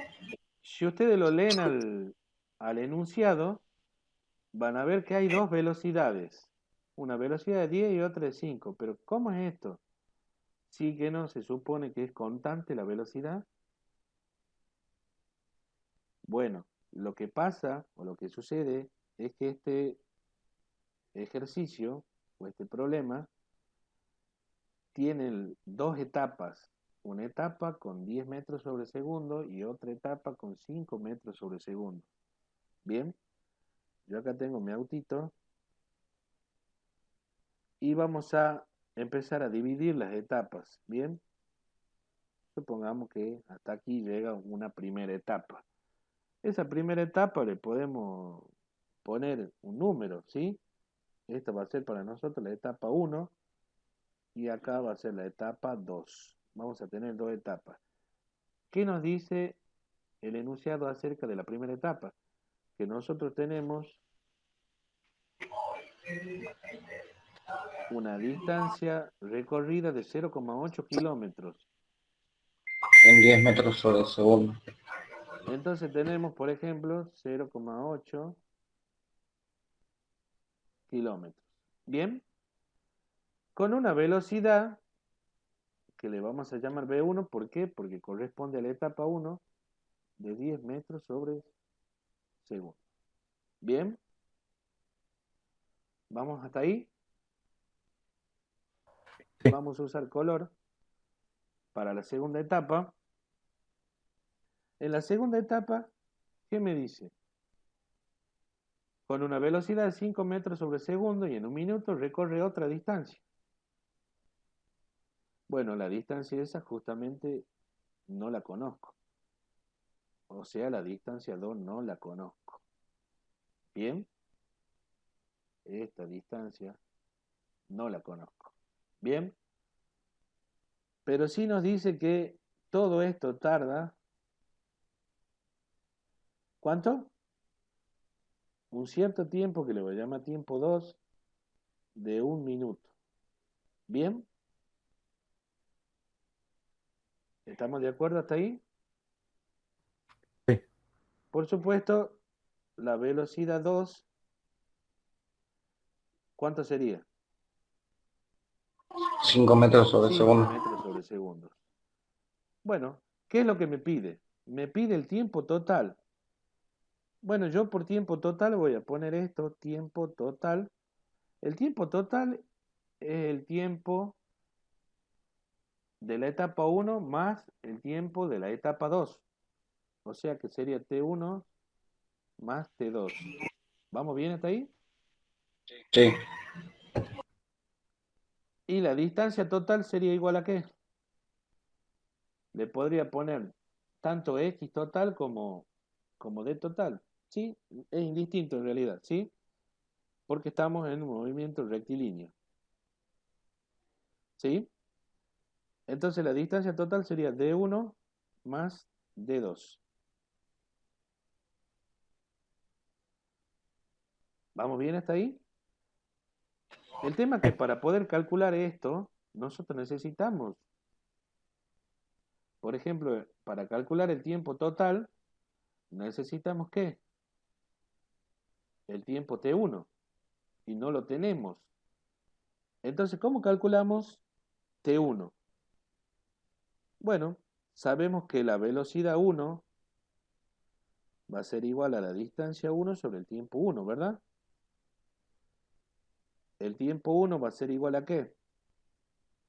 si ustedes lo leen al enunciado, van a ver que hay dos velocidades. Una velocidad de 10 y otra de 5. Pero ¿cómo es esto? Sí que no se supone que es constante la velocidad. Bueno, lo que pasa o lo que sucede es que este ejercicio o este problema tiene dos etapas. Una etapa con 10 metros sobre segundo y otra etapa con 5 metros sobre segundo. Bien, yo acá tengo mi autito y vamos a empezar a dividir las etapas. Bien, supongamos que hasta aquí llega una primera etapa. Esa primera etapa le podemos poner un número, ¿sí? Esta va a ser para nosotros la etapa 1 y acá va a ser la etapa 2. Vamos a tener dos etapas. ¿Qué nos dice el enunciado acerca de la primera etapa? Que nosotros tenemos una distancia recorrida de 0,8 kilómetros. En 10 metros sobre segundo. Entonces tenemos, por ejemplo, 0,8 kilómetros. Bien, con una velocidad que le vamos a llamar B1, ¿por qué? Porque corresponde a la etapa 1 de 10 metros sobre segundo. Bien, vamos hasta ahí. Sí. Vamos a usar color para la segunda etapa. En la segunda etapa, ¿qué me dice? Con una velocidad de 5 metros sobre segundo y en un minuto recorre otra distancia. Bueno, la distancia esa justamente no la conozco. O sea, la distancia 2 no la conozco. Bien, esta distancia no la conozco. Bien, pero sí nos dice que todo esto tarda, ¿cuánto? Un cierto tiempo que le voy a llamar tiempo 2 de un minuto. Bien, ¿estamos de acuerdo hasta ahí? Sí. Por supuesto, la velocidad 2, ¿cuánto sería? 5 metros sobre 5 segundo. metros sobre segundo. Bueno, ¿qué es lo que me pide? Me pide el tiempo total. Bueno, yo por tiempo total voy a poner esto, tiempo total. El tiempo total es el tiempo de la etapa 1 más el tiempo de la etapa 2. O sea que sería T1 más T2. ¿Vamos bien hasta ahí? Sí. Y la distancia total sería igual a ¿qué? Le podría poner tanto X total como D total. ¿Sí? Es indistinto en realidad, ¿sí? Porque estamos en un movimiento rectilíneo. ¿Sí? Entonces la distancia total sería D1 más D2. ¿Vamos bien hasta ahí? El tema es que para poder calcular esto, nosotros necesitamos, por ejemplo, para calcular el tiempo total, necesitamos ¿qué? El tiempo T1. Y no lo tenemos. Entonces, ¿cómo calculamos T1? Bueno, sabemos que la velocidad 1 va a ser igual a la distancia 1 sobre el tiempo 1, ¿verdad? El tiempo 1 va a ser igual a ¿qué?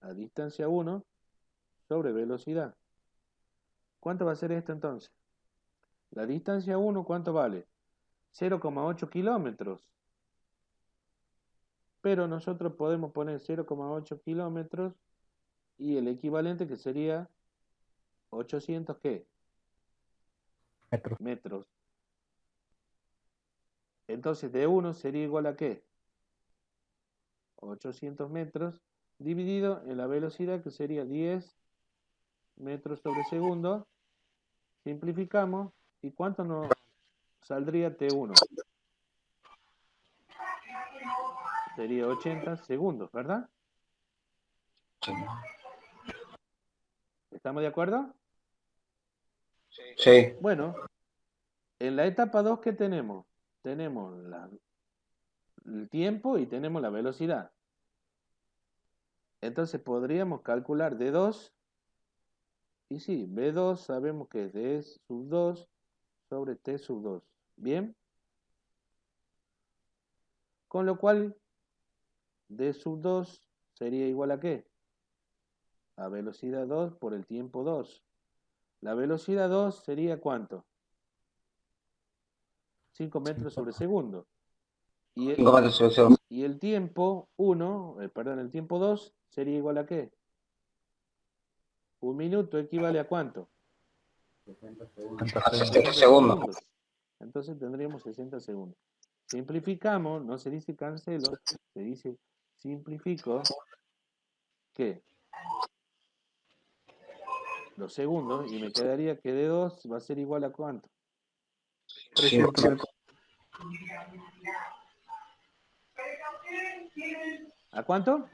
A distancia 1 sobre velocidad. ¿Cuánto va a ser esto entonces? La distancia 1, ¿cuánto vale? 0,8 kilómetros. Pero nosotros podemos poner 0,8 kilómetros y el equivalente que sería 800 ¿qué? Metros. Metros. Entonces D1 sería igual a ¿qué? 800 metros dividido en la velocidad que sería 10 metros sobre segundo. Simplificamos. ¿Y cuánto nos saldría T1? Sería 80 segundos, ¿verdad? Sí. ¿Estamos de acuerdo? Sí. Bueno, en la etapa 2, ¿qué tenemos? Tenemos el tiempo y tenemos la velocidad. Entonces podríamos calcular D2. Y sí, B2 sabemos que es D sub 2 sobre T sub 2. ¿Bien? Con lo cual, D sub 2 sería igual a ¿qué? A velocidad 2 por el tiempo 2. La velocidad 2 sería ¿cuánto? 5 metros sobre segundo. Y 5 metros sobre segundo. el tiempo 1, perdón, el tiempo 2 sería igual a ¿qué? Un minuto equivale a ¿cuánto? 60 segundos. 60 A segundos. 60 segundos. Entonces tendríamos 60 segundos. Simplificamos, no se dice cancelo, se dice simplifico, ¿qué? Los segundos, y me quedaría que D2 va a ser igual a ¿cuánto? 300 metros. ¿A cuánto?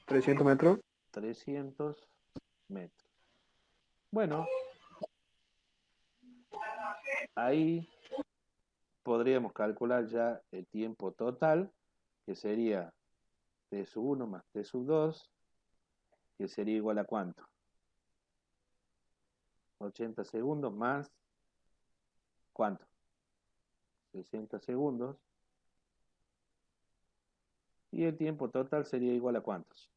300 metros. 300 metros. Bueno, ahí podríamos calcular ya el tiempo total, que sería T sub 1 más T sub 2, que sería igual a ¿cuánto? 80 segundos más ¿cuánto? 60 segundos. Y el tiempo total sería igual a ¿cuántos?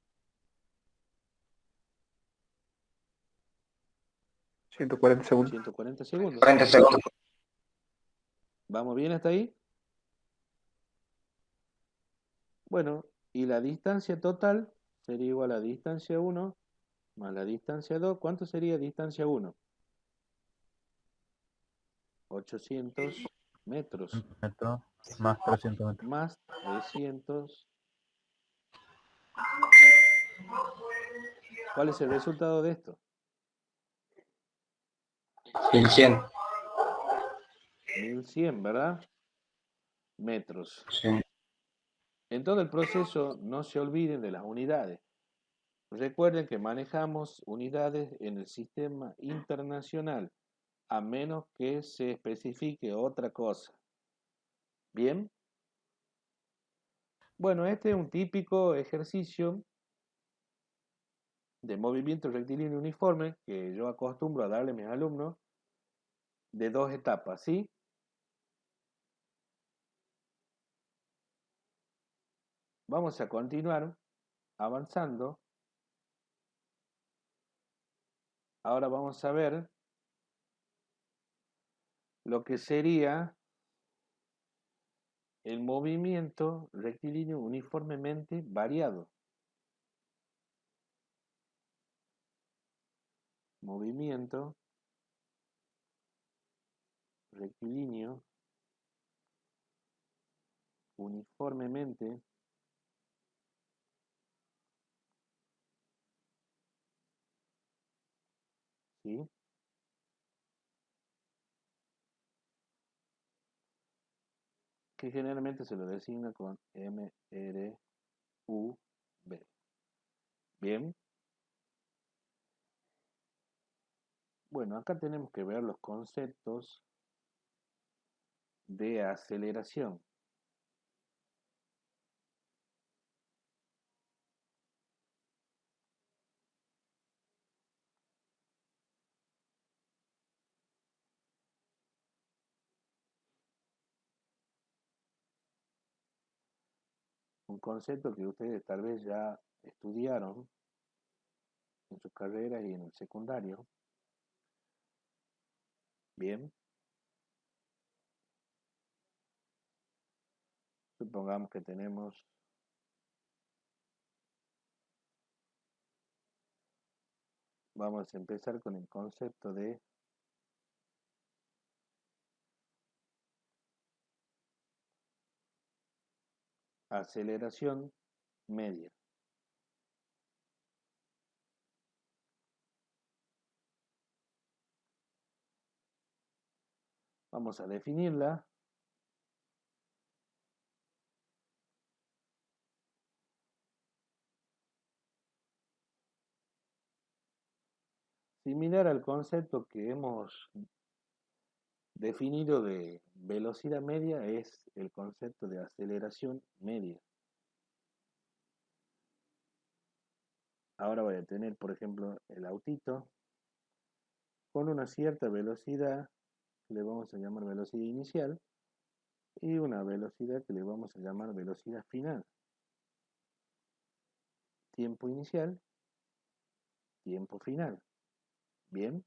140 segundos. 140 segundos. 40 segundos. ¿Vamos bien hasta ahí? Bueno, y la distancia total sería igual a distancia 1 más la distancia 2. ¿Cuánto sería distancia 1? 800 metros Metro más 300 metros. más 300. ¿Cuál es el resultado de esto? 1100. 1100, ¿verdad? Metros. Sí. En todo el proceso no se olviden de las unidades. Recuerden que manejamos unidades en el sistema internacional, a menos que se especifique otra cosa. ¿Bien? Bueno, este es un típico ejercicio de movimiento rectilíneo uniforme que yo acostumbro a darle a mis alumnos de 2 etapas, ¿sí? Vamos a continuar avanzando. Ahora vamos a ver lo que sería el movimiento rectilíneo uniformemente variado. Movimiento rectilíneo uniformemente ¿sí? Que generalmente se lo designa con MRUB. Bien. Bueno, acá tenemos que ver los conceptos de aceleración. Un concepto que ustedes tal vez ya estudiaron en sus carreras y en el secundario. Bien. Supongamos que tenemos vamos a empezar con el concepto de aceleración media. Vamos a definirla. Similar al concepto que hemos definido de velocidad media es el concepto de aceleración media. Ahora voy a tener, por ejemplo, el autito con una cierta velocidad que le vamos a llamar velocidad inicial y una velocidad que le vamos a llamar velocidad final. Tiempo inicial, tiempo final. Bien.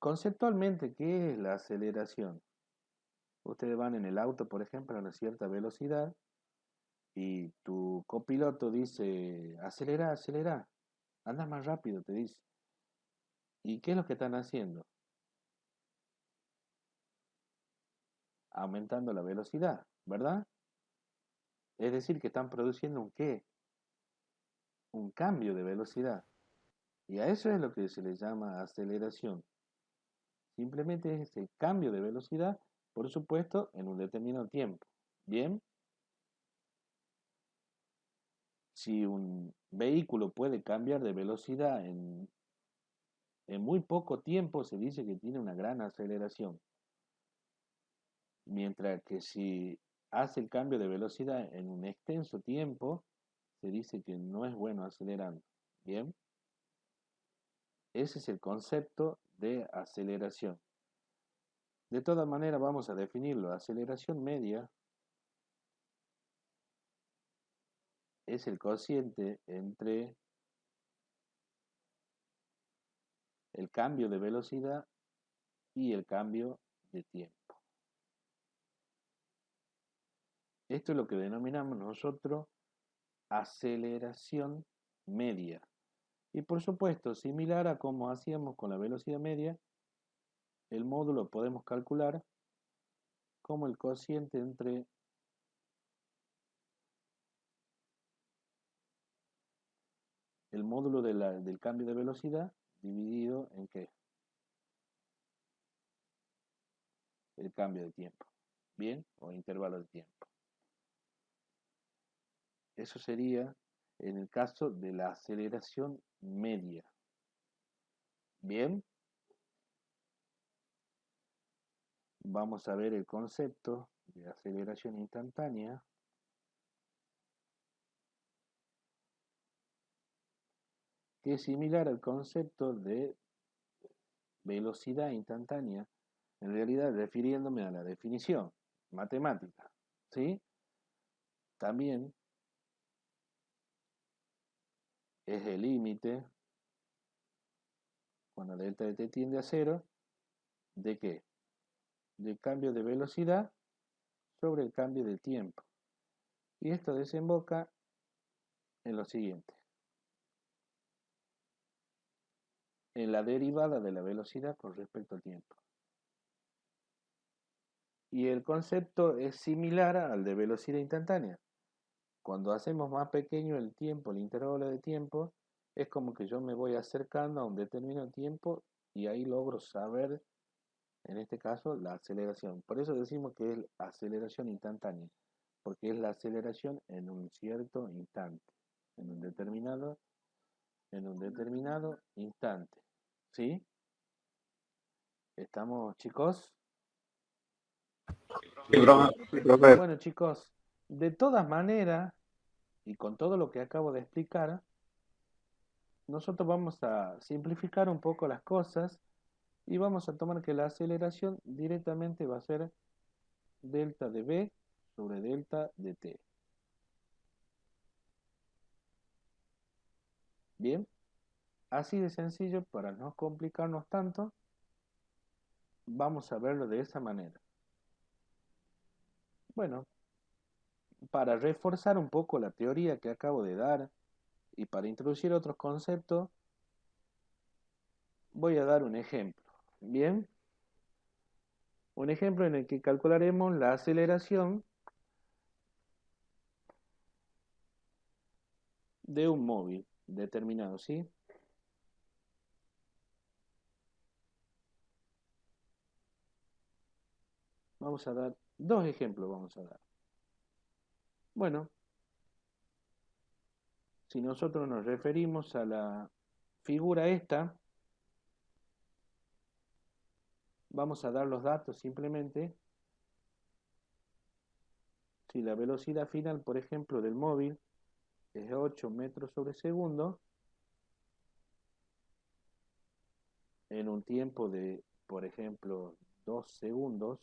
Conceptualmente, ¿qué es la aceleración? Ustedes van en el auto, por ejemplo, a una cierta velocidad y tu copiloto dice, acelera, acelera, anda más rápido, te dice. ¿Y qué es lo que están haciendo? Aumentando la velocidad, ¿verdad? Es decir, que están produciendo un ¿qué? Un cambio de velocidad. Y a eso es lo que se le llama aceleración. Simplemente es ese cambio de velocidad, por supuesto, en un determinado tiempo. ¿Bien? Si un vehículo puede cambiar de velocidad en muy poco tiempo, se dice que tiene una gran aceleración. Mientras que si hace el cambio de velocidad en un extenso tiempo, se dice que no es bueno acelerando. ¿Bien? Ese es el concepto de aceleración. De todas maneras, vamos a definirlo. Aceleración media es el cociente entre el cambio de velocidad y el cambio de tiempo. Esto es lo que denominamos nosotros aceleración media. Y por supuesto, similar a como hacíamos con la velocidad media, el módulo podemos calcular como el cociente entre el módulo del cambio de velocidad dividido en ¿qué? El cambio de tiempo. ¿Bien? O intervalo de tiempo. Eso sería en el caso de la aceleración media. ¿Bien? Vamos a ver el concepto de aceleración instantánea. Que es similar al concepto de velocidad instantánea, en realidad refiriéndome a la definición matemática, ¿sí? También es el límite, cuando delta de t tiende a 0, ¿de qué? Del cambio de velocidad sobre el cambio de tiempo. Y esto desemboca en lo siguiente. En la derivada de la velocidad con respecto al tiempo. Y el concepto es similar al de velocidad instantánea. Cuando hacemos más pequeño el tiempo, el intervalo de tiempo, es como que yo me voy acercando a un determinado tiempo y ahí logro saber, en este caso, la aceleración. Por eso decimos que es aceleración instantánea, porque es la aceleración en un cierto instante, en un determinado instante. ¿Sí? ¿Estamos, chicos? Sí, profe. Sí, profe. Bueno, chicos, de todas maneras, y con todo lo que acabo de explicar, nosotros vamos a simplificar un poco las cosas y vamos a tomar que la aceleración directamente va a ser delta de v sobre delta de t. Bien, así de sencillo, para no complicarnos tanto, vamos a verlo de esa manera. Bueno, para reforzar un poco la teoría que acabo de dar y para introducir otros conceptos, voy a dar un ejemplo. Bien, un ejemplo en el que calcularemos la aceleración de un móvil determinado, ¿sí? Vamos a dar dos ejemplos, vamos a dar. Bueno, si nosotros nos referimos a la figura esta, vamos a dar los datos simplemente. Si la velocidad final, por ejemplo, del móvil es 8 metros sobre segundo, en un tiempo de, por ejemplo, 2 segundos,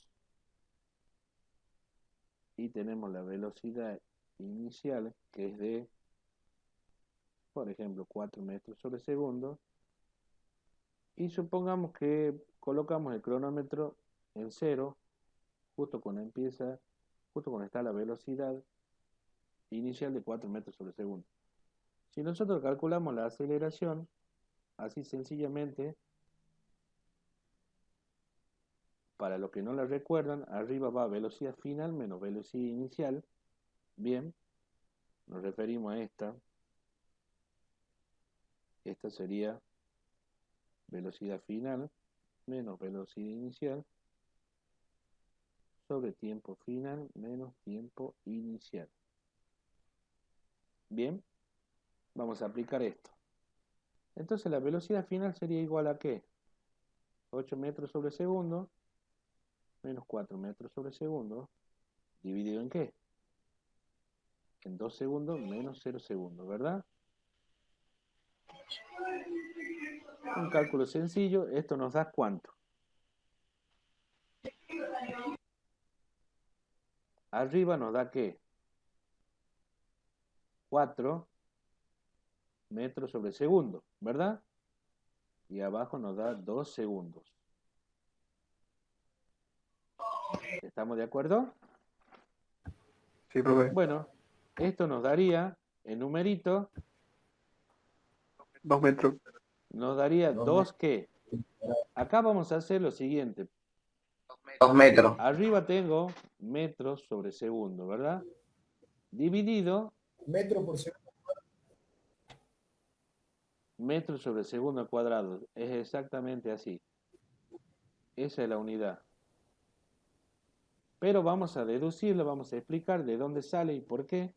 y tenemos la velocidad inicial, que es de, por ejemplo, 4 metros sobre segundo, y supongamos que colocamos el cronómetro en 0, justo cuando está la velocidad inicial de 4 metros sobre segundo. Si nosotros calculamos la aceleración, así sencillamente, para los que no la recuerdan, arriba va velocidad final menos velocidad inicial. Bien, nos referimos a esta. Esta sería velocidad final menos velocidad inicial sobre tiempo final menos tiempo inicial. Bien, vamos a aplicar esto. Entonces la velocidad final sería igual a ¿qué? 8 metros sobre segundo menos 4 metros sobre segundo, dividido en ¿qué? En 2 segundos menos 0 segundos, ¿verdad? Un cálculo sencillo, esto nos da ¿cuánto? Arriba nos da ¿qué? 4 metros sobre segundo, ¿verdad? Y abajo nos da 2 segundos. ¿Estamos de acuerdo? Sí, profe. Bueno, esto nos daría, en numerito, 2 metros. nos daría 2 2 ¿qué? Acá vamos a hacer lo siguiente. 2 metros. Arriba tengo metros sobre segundo, ¿verdad? Dividido Metro por segundo. metros sobre segundo al cuadrado. Es exactamente así. Esa es la unidad. Pero vamos a deducirlo, vamos a explicar de dónde sale y por qué.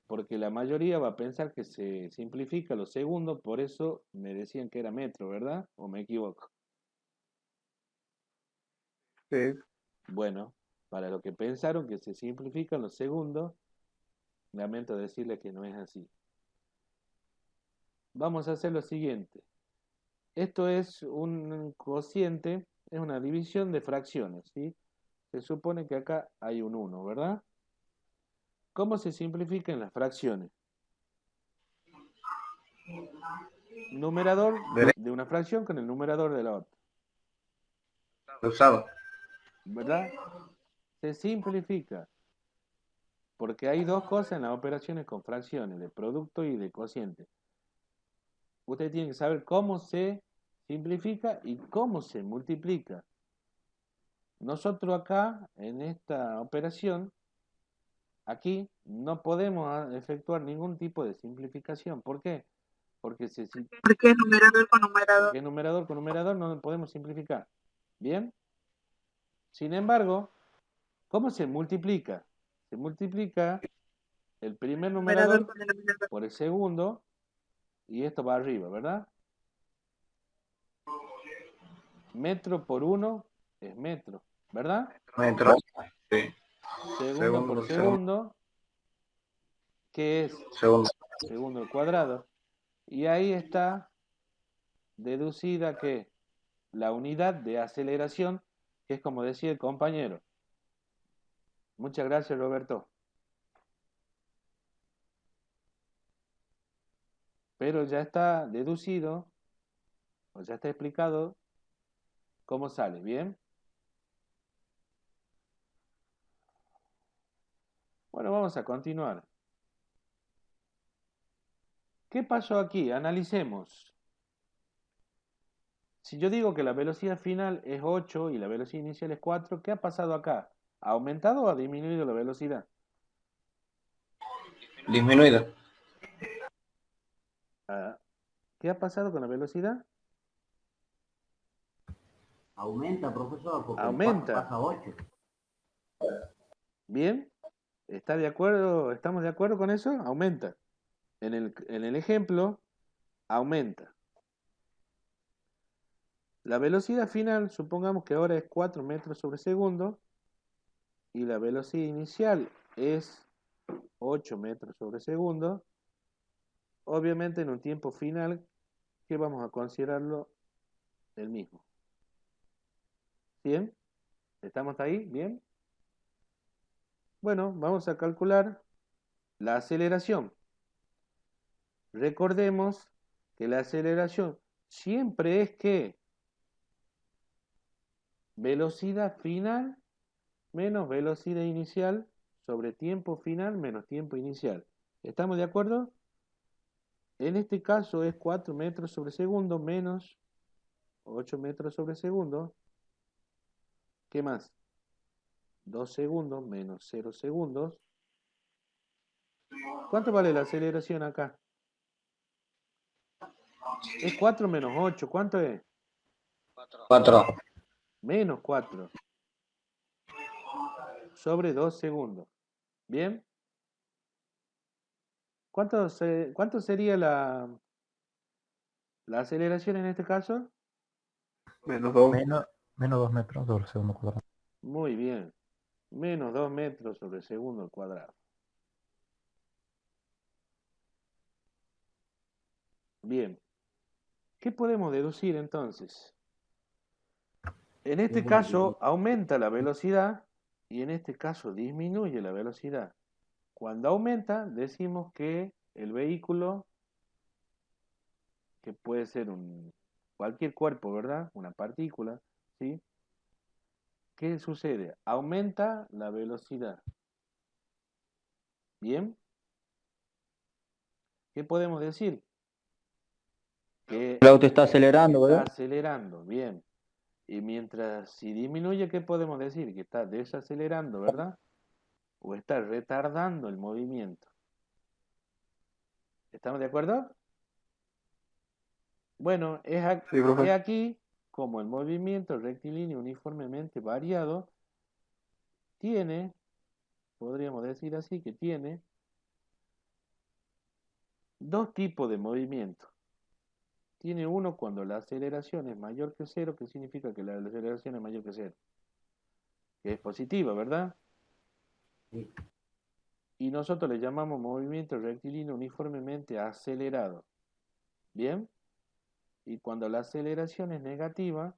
Porque la mayoría va a pensar que se simplifica los segundos, por eso me decían que era metro, ¿verdad? ¿O me equivoco? Sí. Bueno, para los que pensaron que se simplifican los segundos, lamento decirles que no es así. Vamos a hacer lo siguiente. Esto es un cociente, es una división de fracciones, ¿sí? Se supone que acá hay un 1, ¿verdad? ¿Cómo se simplifican las fracciones? Numerador de una fracción con el numerador de la otra, Usado. ¿verdad? Se simplifica porque hay dos cosas en las operaciones con fracciones, de producto y de cociente. Usted tiene que saber cómo se simplifica y cómo se multiplica. Nosotros acá, en esta operación, aquí no podemos efectuar ningún tipo de simplificación. ¿Por qué? Porque ¿Por qué numerador con numerador? porque numerador con numerador no podemos simplificar. ¿Bien? Sin embargo, ¿cómo se multiplica? Se multiplica el primer numerador Numerador con denominador. por el segundo y esto va arriba, ¿verdad? Metro por 1 es metro, ¿verdad? Metros. Sí. Segundo por segundo, que es Segundo. segundo al cuadrado. Y ahí está deducida que la unidad de aceleración, que es como decía el compañero. Muchas gracias, Roberto. Pero ya está deducido, o ya está explicado cómo sale, ¿bien? Bueno, vamos a continuar. ¿Qué pasó aquí? Analicemos. Si yo digo que la velocidad final es 8 y la velocidad inicial es 4, ¿qué ha pasado acá? ¿Ha aumentado o ha disminuido la velocidad? Disminuido. ¿Qué ha pasado con la velocidad? Aumenta, profesor, porque Aumenta. el 4 pasa a 8. ¿Bien? ¿Está de acuerdo? ¿Estamos de acuerdo con eso? Aumenta. En el ejemplo, aumenta. La velocidad final, supongamos que ahora es 4 metros sobre segundo y la velocidad inicial es 8 metros sobre segundo. Obviamente en un tiempo final, que vamos a considerarlo el mismo. ¿Bien? ¿Estamos ahí? ¿Bien? Bueno, vamos a calcular la aceleración. Recordemos que la aceleración siempre es que velocidad final menos velocidad inicial sobre tiempo final menos tiempo inicial. ¿Estamos de acuerdo? En este caso es 4 metros sobre segundo menos 8 metros sobre segundo. ¿Qué más? 2 segundos menos 0 segundos. ¿Cuánto vale la aceleración acá? Es 4 menos 8. ¿Cuánto es? 4. Menos 4. Sobre 2 segundos. ¿Bien? ¿Cuánto sería la aceleración en este caso? Menos 2. Menos 2 metros sobre segundo cuadrado. Muy bien. Menos 2 metros sobre segundo al cuadrado. Bien. ¿Qué podemos deducir entonces? En este caso aumenta la velocidad y en este caso disminuye la velocidad. Cuando aumenta, decimos que el vehículo, que puede ser cualquier cuerpo, ¿verdad? Una partícula, ¿sí? ¿Qué sucede? Aumenta la velocidad. ¿Bien? ¿Qué podemos decir? Que El auto está acelerando, está ¿verdad? acelerando, bien. Y mientras, si disminuye, ¿qué podemos decir? Que está desacelerando, ¿verdad? O está retardando el movimiento. ¿Estamos de acuerdo? Bueno, Sí, profe. aquí como el movimiento rectilíneo uniformemente variado tiene, podríamos decir así, que tiene dos tipos de movimiento. Tiene uno cuando la aceleración es mayor que cero, que significa que la aceleración es mayor que cero, que es positiva, ¿verdad? Sí. Y nosotros le llamamos movimiento rectilíneo uniformemente acelerado. ¿Bien? Y cuando la aceleración es negativa,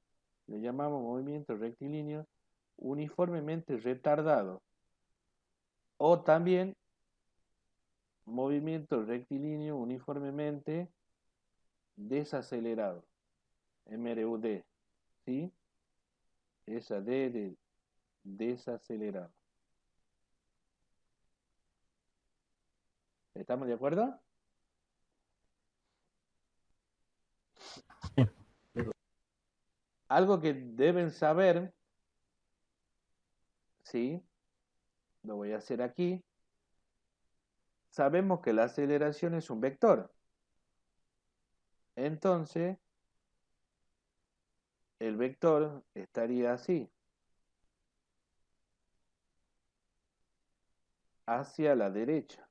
le llamamos movimiento rectilíneo uniformemente retardado. O también movimiento rectilíneo uniformemente desacelerado. MRUD. ¿Sí? Esa D de desacelerado. ¿Estamos de acuerdo? Sí. Algo que deben saber, ¿sí? Lo voy a hacer aquí. Sabemos que la aceleración es un vector. Entonces, el vector estaría así, hacia la derecha.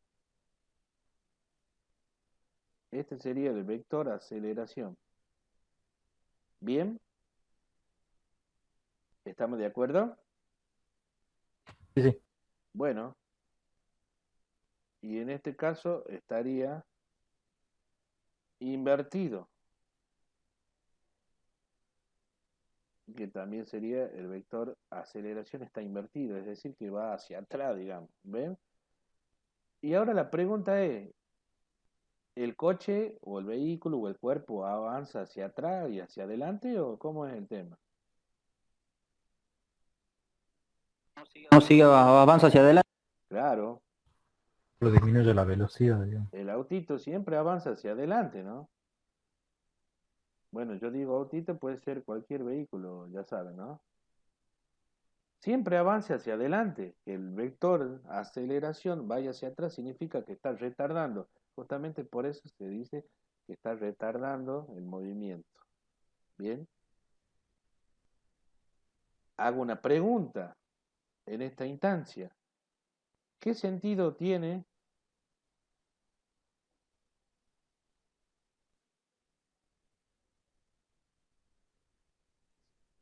Este sería el vector aceleración. ¿Bien? ¿Estamos de acuerdo? Sí, sí. Bueno, y en este caso estaría invertido, que también sería el vector aceleración está invertido, es decir, que va hacia atrás, digamos. ¿Ven? Y ahora la pregunta es, ¿el coche o el vehículo o el cuerpo avanza hacia atrás y hacia adelante o cómo es el tema? No sigue, avanza hacia adelante. Claro, Lo disminuye la velocidad, digamos. el autito siempre avanza hacia adelante, ¿no? Bueno, yo digo autito, puede ser cualquier vehículo, ya saben, ¿no? Siempre avance hacia adelante. Que el vector aceleración vaya hacia atrás significa que está retardando. Justamente por eso se dice que está retardando el movimiento. Bien. Hago una pregunta en esta instancia. ¿Qué sentido tiene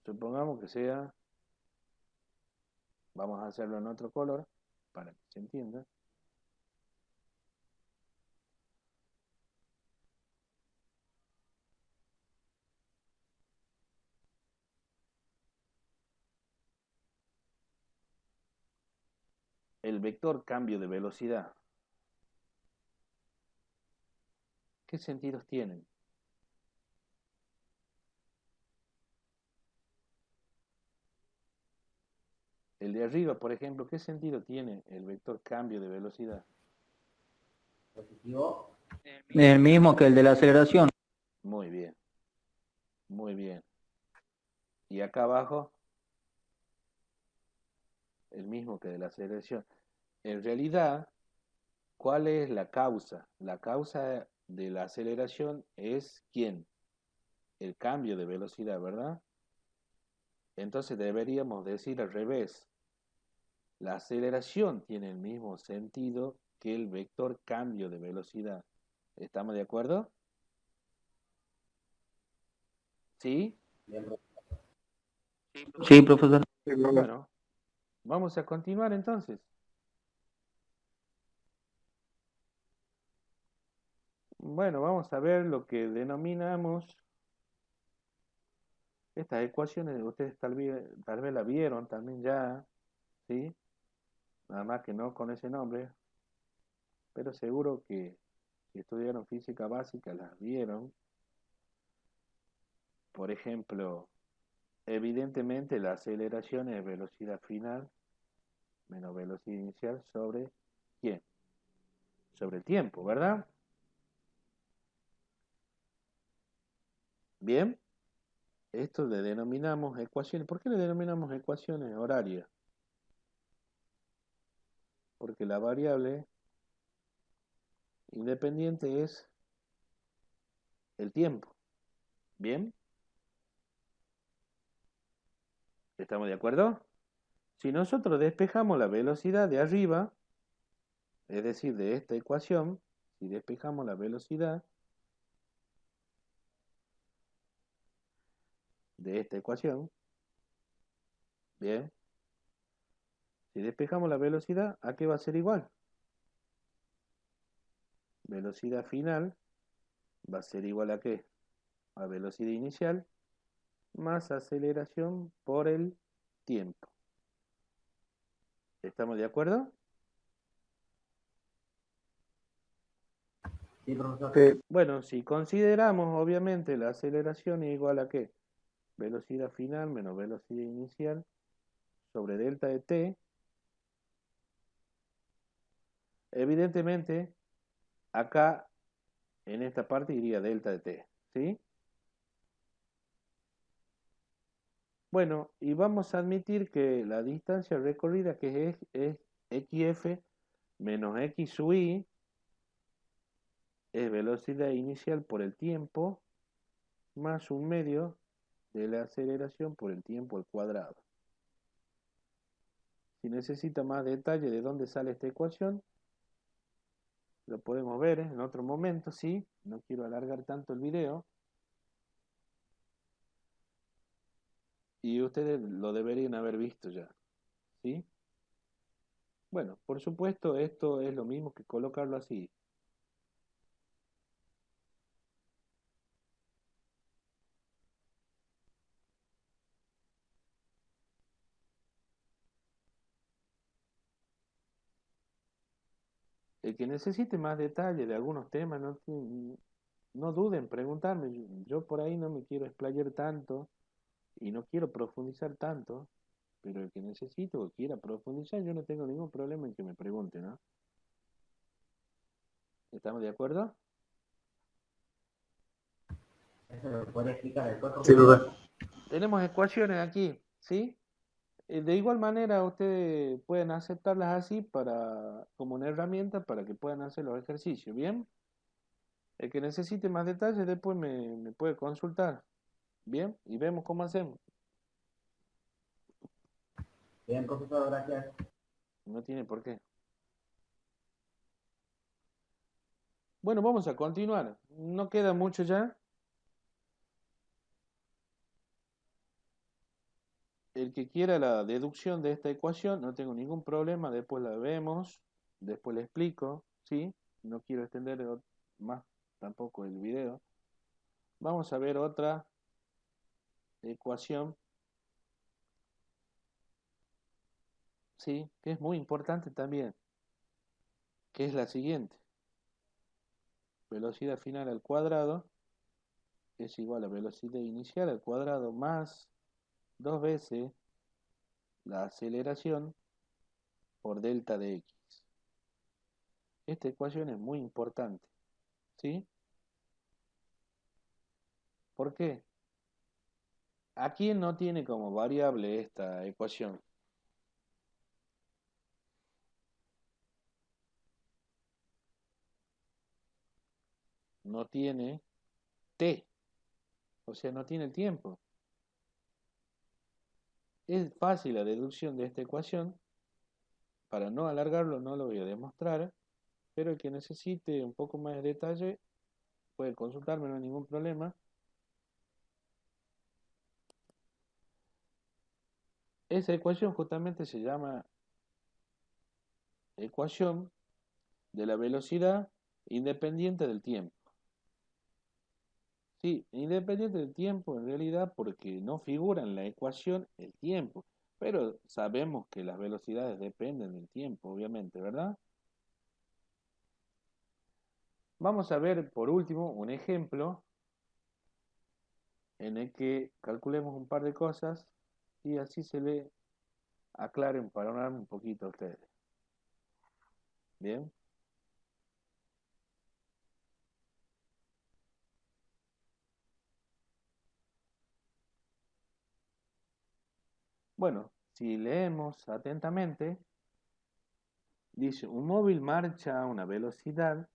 supongamos que sea, vamos a hacerlo en otro color para que se entienda? El vector cambio de velocidad. ¿Qué sentidos tienen? El de arriba, por ejemplo, ¿qué sentido tiene el vector cambio de velocidad? Positivo. El mismo que el de la aceleración. Muy bien, muy bien. Y acá abajo, el mismo que de la aceleración. En realidad, ¿cuál es la causa? La causa de la aceleración es ¿quién? El cambio de velocidad, ¿verdad? Entonces deberíamos decir al revés. La aceleración tiene el mismo sentido que el vector cambio de velocidad. ¿Estamos de acuerdo? ¿Sí? Bien, Sí, profesor. Sí, profe. Bueno, vamos a continuar entonces. Bueno, vamos a ver lo que denominamos estas ecuaciones. Ustedes tal vez la vieron también ya, ¿sí? Nada más que no con ese nombre. pero seguro que si estudiaron física básica las vieron. Por ejemplo, evidentemente la aceleración es velocidad final menos velocidad inicial sobre ¿quién? Sobre el tiempo, ¿verdad? Bien, esto le denominamos ecuaciones. ¿Por qué le denominamos ecuaciones horarias? Porque la variable independiente es el tiempo. ¿Bien? ¿Estamos de acuerdo? Si nosotros despejamos la velocidad de arriba, es decir, de esta ecuación, si despejamos la velocidad de esta ecuación, bien, si despejamos la velocidad, ¿a qué va a ser igual? Velocidad final va a ser igual a ¿qué? A velocidad inicial más aceleración por el tiempo. ¿Estamos de acuerdo? Sí, profesor. Bueno, si consideramos obviamente la aceleración es igual a ¿qué? Velocidad final menos velocidad inicial sobre delta de t. Evidentemente, acá en esta parte iría delta de t, ¿sí? Bueno, y vamos a admitir que la distancia recorrida, que es xf menos x sub i, es velocidad inicial por el tiempo más un medio de la aceleración por el tiempo al cuadrado. Si necesita más detalle de dónde sale esta ecuación, lo podemos ver en otro momento, ¿sí? No quiero alargar tanto el video. Y ustedes lo deberían haber visto ya, ¿sí? Bueno, por supuesto, esto es lo mismo que colocarlo así. El que necesite más detalle de algunos temas, no duden en preguntarme. Yo por ahí no me quiero explayar tanto y no quiero profundizar tanto, pero el que necesite o quiera profundizar, yo no tengo ningún problema en que me pregunte, ¿no? ¿Estamos de acuerdo? ¿Eso lo puede explicar el cuerpo? Sí, profesor. Tenemos ecuaciones aquí, ¿sí? De igual manera, ustedes pueden aceptarlas así como una herramienta para que puedan hacer los ejercicios, ¿bien? El que necesite más detalles después me puede consultar, ¿bien? Y vemos cómo hacemos. Bien, profesor, gracias. No tiene por qué. Bueno, vamos a continuar. No queda mucho ya. El que quiera la deducción de esta ecuación, no tengo ningún problema, después la vemos, después le explico, ¿sí? No quiero extender más tampoco el video. Vamos a ver otra ecuación, ¿sí? Que es muy importante también, que es la siguiente. Velocidad final al cuadrado es igual a velocidad inicial al cuadrado más 2 veces la aceleración por delta de x. Esta ecuación es muy importante, ¿sí? ¿Por qué? ¿A quién no tiene como variable esta ecuación? No tiene t, o sea, no tiene el tiempo. Es fácil la deducción de esta ecuación. Para no alargarlo no lo voy a demostrar, pero el que necesite un poco más de detalle puede consultarme, no hay ningún problema. Esa ecuación justamente se llama ecuación de la velocidad independiente del tiempo. Sí, independiente del tiempo en realidad porque no figura en la ecuación el tiempo, pero sabemos que las velocidades dependen del tiempo, obviamente, ¿verdad? Vamos a ver por último un ejemplo en el que calculemos un par de cosas y así se le aclare un panorama un poquito a ustedes. Bien. Bueno, si leemos atentamente, dice, un móvil marcha a una velocidad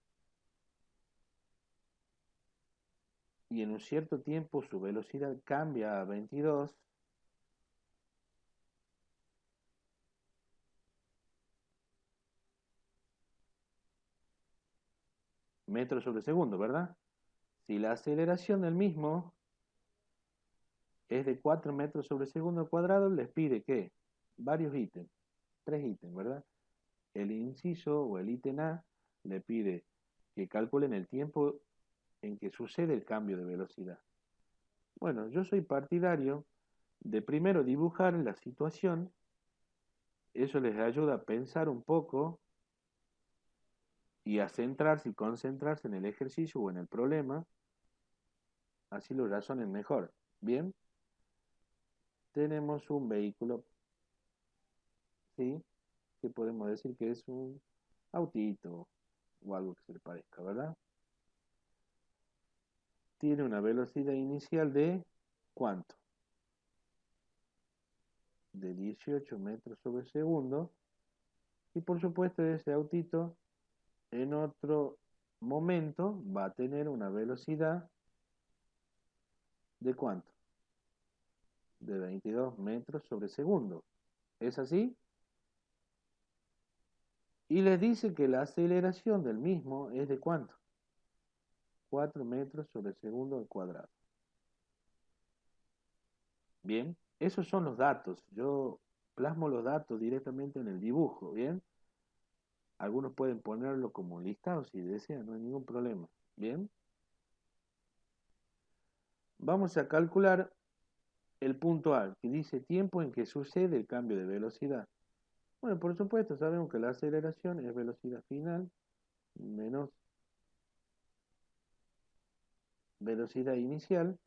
y en un cierto tiempo su velocidad cambia a 22 metros sobre segundo, ¿verdad? Si la aceleración del mismo es de 4 metros sobre segundo al cuadrado, les pide que varios ítems, 3 ítems, ¿verdad? El inciso o el ítem A le pide que calculen el tiempo en que sucede el cambio de velocidad. Bueno, yo soy partidario de primero dibujar la situación, eso les ayuda a pensar un poco y a centrarse y concentrarse en el ejercicio o en el problema, así lo razonen mejor. Bien, tenemos un vehículo, ¿sí? Que podemos decir que es un autito o algo que se le parezca, ¿verdad? Tiene una velocidad inicial de ¿cuánto? De 18 metros sobre segundo. Y por supuesto ese autito en otro momento va a tener una velocidad de ¿cuánto? De 22 metros sobre segundo. ¿Es así? Y les dice que la aceleración del mismo es de ¿cuánto? 4 metros sobre segundo al cuadrado. Bien, esos son los datos. Yo plasmo los datos directamente en el dibujo, ¿bien? Algunos pueden ponerlo como listado si desean, no hay ningún problema. Bien. Vamos a calcular el punto A, que dice tiempo en que sucede el cambio de velocidad. Bueno, por supuesto, sabemos que la aceleración es velocidad final menos velocidad inicial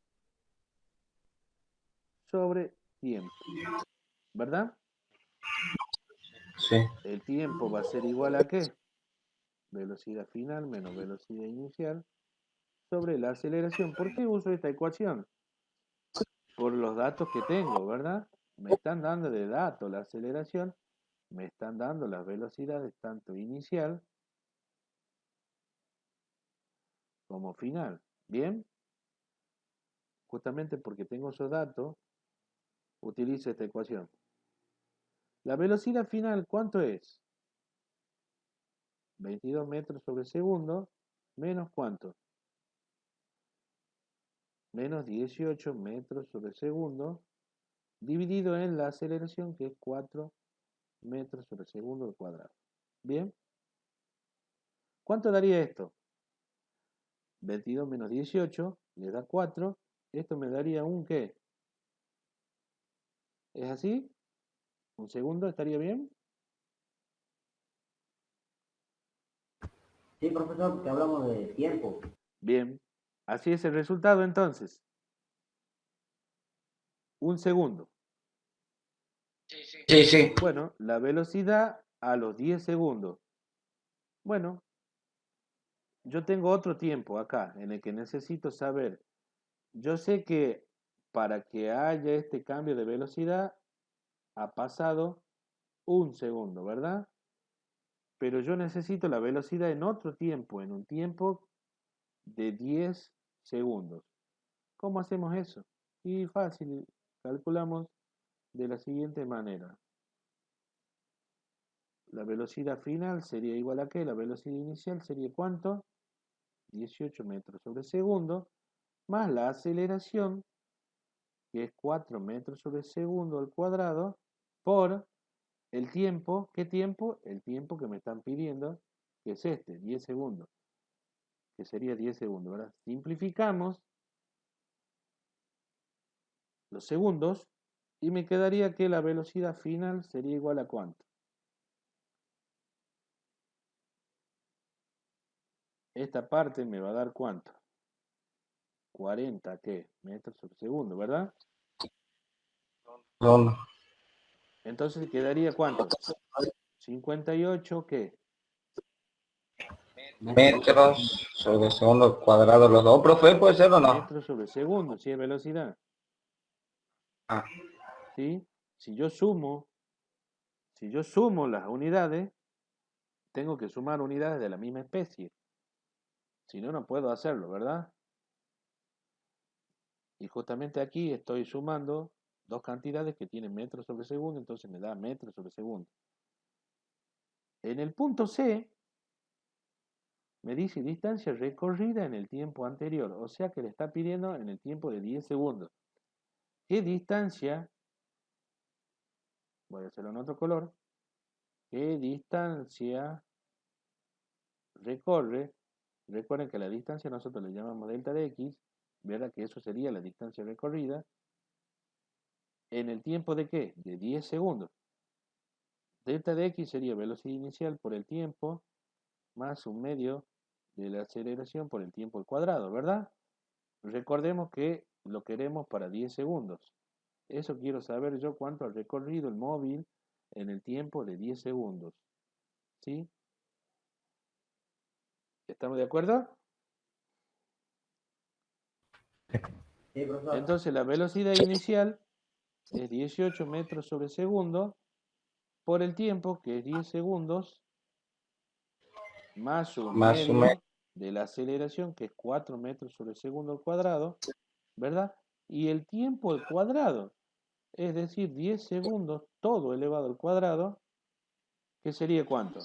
sobre tiempo, ¿verdad? Sí. El tiempo va a ser igual a ¿qué? Velocidad final menos velocidad inicial sobre la aceleración. ¿Por qué uso esta ecuación? Por los datos que tengo, ¿verdad? Me están dando de datos la aceleración, me están dando las velocidades tanto inicial como final. ¿Bien? Justamente porque tengo esos datos, utilizo esta ecuación. La velocidad final, ¿cuánto es? 22 metros sobre segundo, menos ¿cuánto? Menos 18 metros sobre segundo, dividido en la aceleración, que es 4 metros sobre segundo al cuadrado. ¿Bien? ¿Cuánto daría esto? 22 menos 18 le da 4. Esto me daría un ¿qué? ¿Es así? ¿Un segundo estaría bien? Sí, profesor, que hablamos de tiempo. Bien. Así es el resultado entonces. Un segundo. Sí, sí. Bueno, la velocidad a los 10 segundos. Bueno, yo tengo otro tiempo acá en el que necesito saber. Yo sé que para que haya este cambio de velocidad ha pasado un segundo, ¿verdad? Pero yo necesito la velocidad en otro tiempo, en un tiempo de 10 segundos. ¿Cómo hacemos eso? Y fácil, calculamos de la siguiente manera. La velocidad final sería igual a ¿qué? La velocidad inicial sería ¿cuánto? 18 metros sobre segundo, más la aceleración, que es 4 metros sobre segundo al cuadrado, por el tiempo. ¿Qué tiempo? El tiempo que me están pidiendo, que es este, 10 segundos, que sería 10 segundos, ¿verdad? Simplificamos los segundos y me quedaría que la velocidad final sería igual a ¿cuánto? Esta parte me va a dar ¿cuánto? 40, ¿qué? Metros por segundo, ¿verdad? Son Entonces quedaría ¿cuánto? 58, ¿qué? metros sobre segundo al cuadrado. ¿Los dos, profe, puede ser o no? Metros sobre segundo, si es velocidad. Ah, ¿Sí? Si yo sumo las unidades, tengo que sumar unidades de la misma especie. Si no, no puedo hacerlo, ¿verdad? Y justamente aquí estoy sumando dos cantidades que tienen metros sobre segundo, entonces me da metros sobre segundo. En el punto C, me dice distancia recorrida en el tiempo anterior, o sea que le está pidiendo en el tiempo de 10 segundos. ¿Qué distancia? Voy a hacerlo en otro color. ¿Qué distancia recorre? Recuerden que la distancia nosotros le llamamos delta de x, ¿verdad? Que eso sería la distancia recorrida. ¿En el tiempo de qué? De 10 segundos. Delta de x sería velocidad inicial por el tiempo más un medio de la aceleración por el tiempo al cuadrado, ¿verdad? Recordemos que lo queremos para 10 segundos. Eso quiero saber yo cuánto ha recorrido el móvil en el tiempo de 10 segundos. ¿Sí? ¿Estamos de acuerdo? Sí, profesor. Entonces la velocidad inicial es 18 metros sobre segundo por el tiempo, que es 10 segundos, más un más o menos. medio de la aceleración, que es 4 metros sobre segundo al cuadrado, ¿verdad? Y el tiempo al cuadrado, es decir, 10 segundos, todo elevado al cuadrado, ¿qué sería cuánto?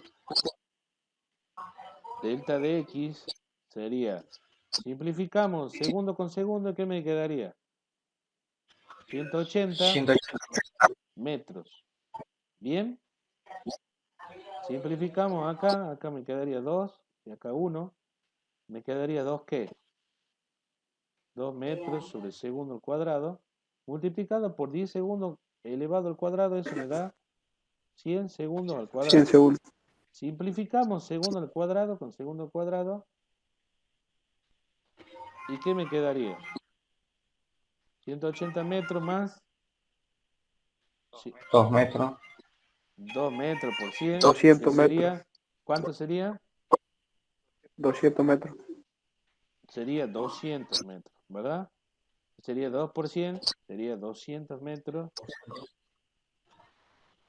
Delta de x sería, simplificamos segundo con segundo, ¿qué me quedaría? 180 metros. ¿Bien? Simplificamos acá me quedaría 2, y acá 1, me quedaría 2, ¿qué? 2 metros sobre segundo al cuadrado, multiplicado por 10 segundos elevado al cuadrado, eso me da 100 segundos al 100 cuadrado. segundos. Simplificamos segundo al cuadrado con segundo al cuadrado, ¿y qué me quedaría? 180 metros más 2 metros. 2 metros por 100, que 200 metros. sería, ¿cuánto sería? 200 metros. Sería 200 metros, ¿verdad? Sería 2 por 100, sería 200 metros.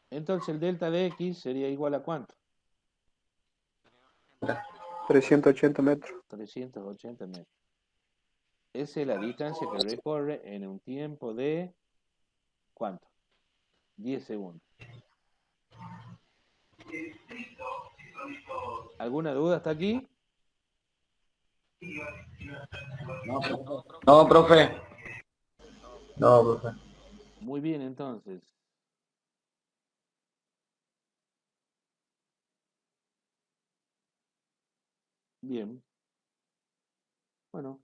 Entonces el delta de x sería igual a ¿cuánto? 380 metros. 380 metros. Esa es la distancia que recorre en un tiempo de ¿cuánto? 10 segundos. ¿Alguna duda hasta aquí? No, profesor. No, profe. No, profe. Muy bien, entonces. Bien. Bueno,